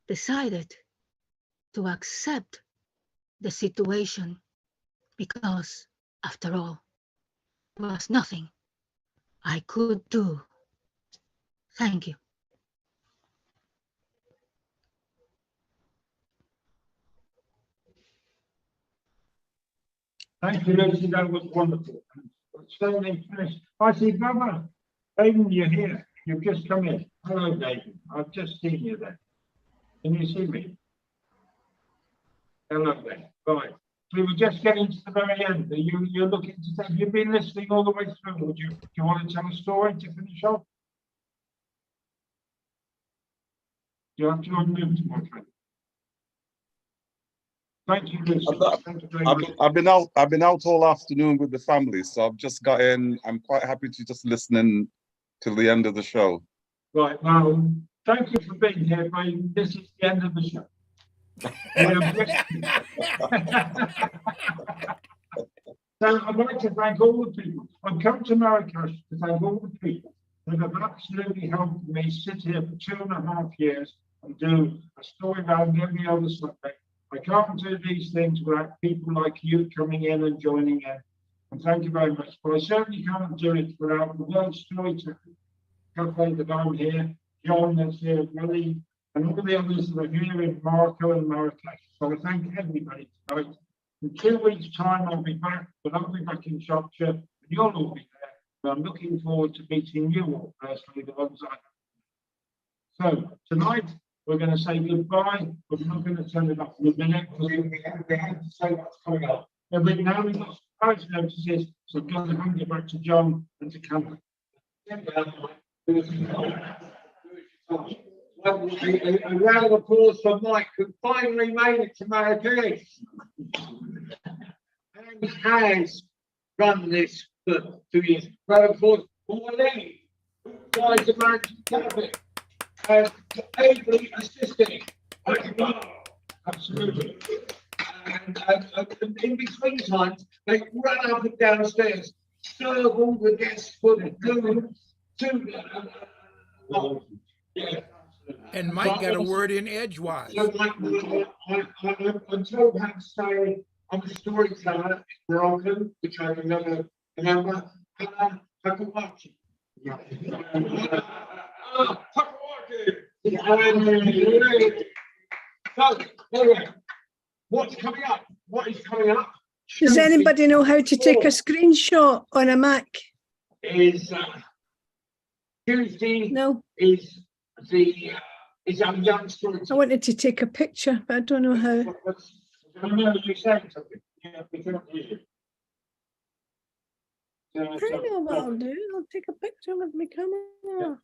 decided to accept the situation because, after all, there was nothing I could do. Thank you. Thank you, Lucy. That was wonderful. Certainly finished. I see, Baba, David, you're here. You've just come in. Hello, David. I've just seen you there. Can you see me? Hello there. Right. We were just getting to the very end. You're looking to say, you've been listening all the way through. Do you want to tell a story to finish off? You have to unmute, my friend. Thank you, Lucy. Thank you very much. I've been out all afternoon with the family, so I've just got in. I'm quite happy to just listen in till the end of the show. Right, well, thank you for being here, but this is the end of the show. So I'd like to thank all the people. I've come to Marrakesh to thank all the people that have absolutely helped me sit here for 2.5 years and do a story around every other subject. I can't do these things without people like you coming in and joining in. And thank you very much. But I certainly can't do it without the World Storytelling Cafe that I'm here, John that's here, Willie, and all the others that are here in Morocco and Marrakesh. So I thank everybody tonight. In 2 weeks' time, I'll be back, but I'll be back in Shropshire, and you'll all be there. And I'm looking forward to meeting you all personally, the ones I know. So tonight, we're going to say goodbye, but we're not going to turn it off in a minute because we have to say what's coming up. Now we've got surprise notices, so I'm going to hand it back to John and to Cameron. A round of applause for Mike, who finally made it to Marrakesh and has run this for 2 years. Round of applause for Lee, who guides the Marrakesh Cafe and ably assisting times they run up and downstairs, serve all the guests food, yeah. And Mike got a word in edgewise. So I'm told how to say I'm a storyteller in Moroccan, which I can never remember. Hakawaki. Yeah. So, anyway, what's coming up? What is coming up? Does anybody know how to take a screenshot on a Mac? Is Tuesday No, is the is our young storyteller. I wanted to take a picture, but I don't know how. I remember you saying something. Yeah, we can't hear you. I know what I'll do. I'll take a picture with my camera.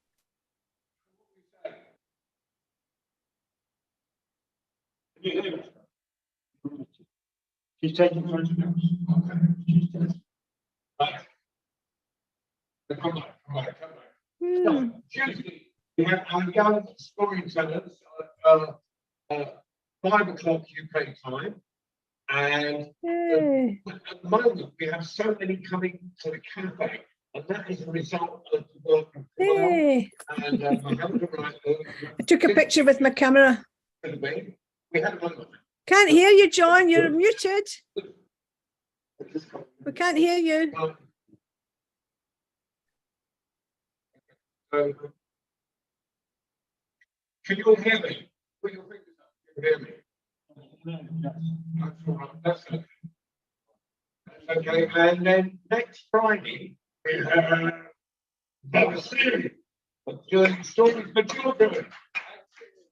Can you hear me? She's taking photographs. Okay. She's taking. Right. Come back. Hmm. So, Tuesday, we have our young storytellers at 5 o'clock UK time. And Yay. at the moment, we have so many coming to the cafe, and that is a result of the work of Carl Hey. and my husband. I took a picture with my camera. We had a moment. Can't hear you, John. You're muted. We can't hear you. Can you all hear me? Put your fingers up. Can you hear me? That's all right. That's okay. That's okay. And then next Friday, we have a series of doing stories for children.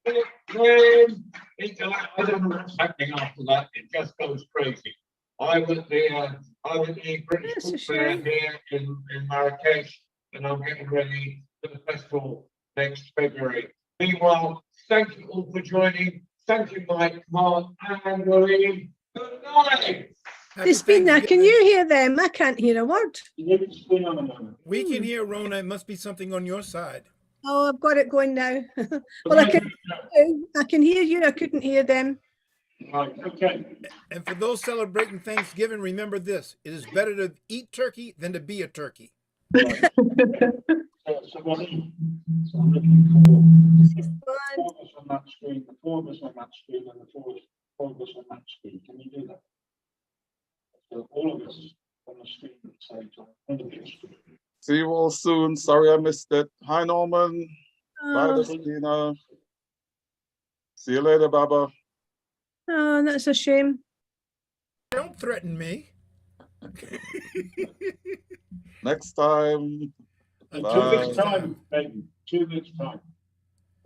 Then I don't know what's happening after that. It just goes crazy. I was the British That's a Book Fair shame. here in Marrakesh, and I'm getting ready for the festival next February. Meanwhile, thank you all for joining. Thank you, Mike, Mark, and Maureen. Good night. Happy It's been there. Can Thanksgiving. you hear them? I can't hear a word. We can hear Rona. It must be something on your side. Oh, I've got it going now. Well, I can hear you. I couldn't hear them. Right, okay. And for those celebrating Thanksgiving, remember this: it is better to eat turkey than to be a turkey. So I'm looking for four of us on that screen, the four of us on that screen, and the four of us on that screen. Can you do that? So all of us on the screen at the same time. See you all soon. Sorry I missed it. Hi, Norman. Bye, Oh, Christina. See you later, Baba. oh, that's a shame. Don't threaten me. Next time. In 2 Bye. weeks' time, baby. 2 weeks' time.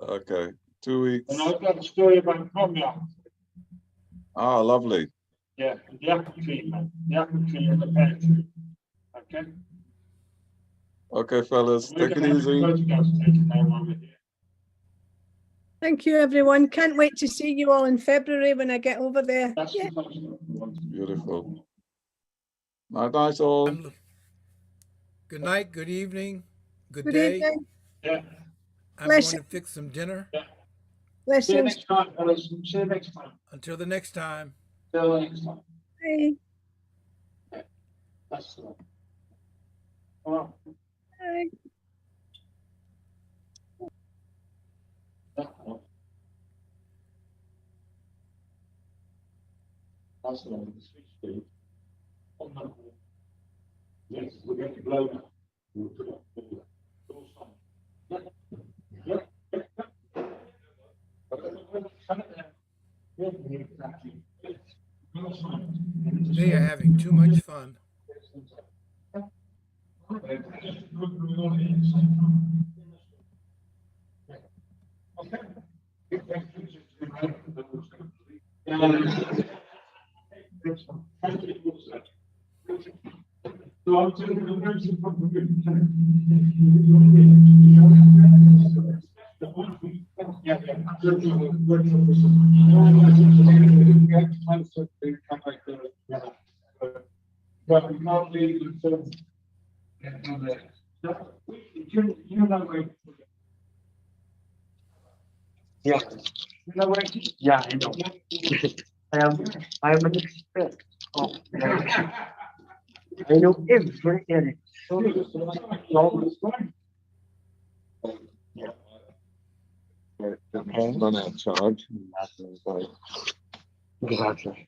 Okay, 2 weeks. And I've got a story about Cognac. Ah, lovely. Yeah, the apple tree, man. The apple tree and the pear tree. Okay? Okay, fellas, We're take it gonna have easy. photographs taken now while we're here. Thank you, everyone. Can't wait to see you all in February when I get over there. That's Yeah. the most important. Beautiful. Night, night, all. Good night, good evening, good Good day. evening. Yeah. I'm Bless going to fix some dinner. See you Blessings. next time, fellas. See you next time. Until the next time. Till the next time. Bye. That's the one. All right. Bye. That one. That's the one with the switch speed. On that one. Yes, we're going to blow now. We'll put up all that. It's all fine. Yeah. Yeah, exactly. They are having too much fun. But we can't leave until. You know where. Yeah, You know where. yeah, I know. I am an expert. Oh, I know every area. Man in charge. Grazie.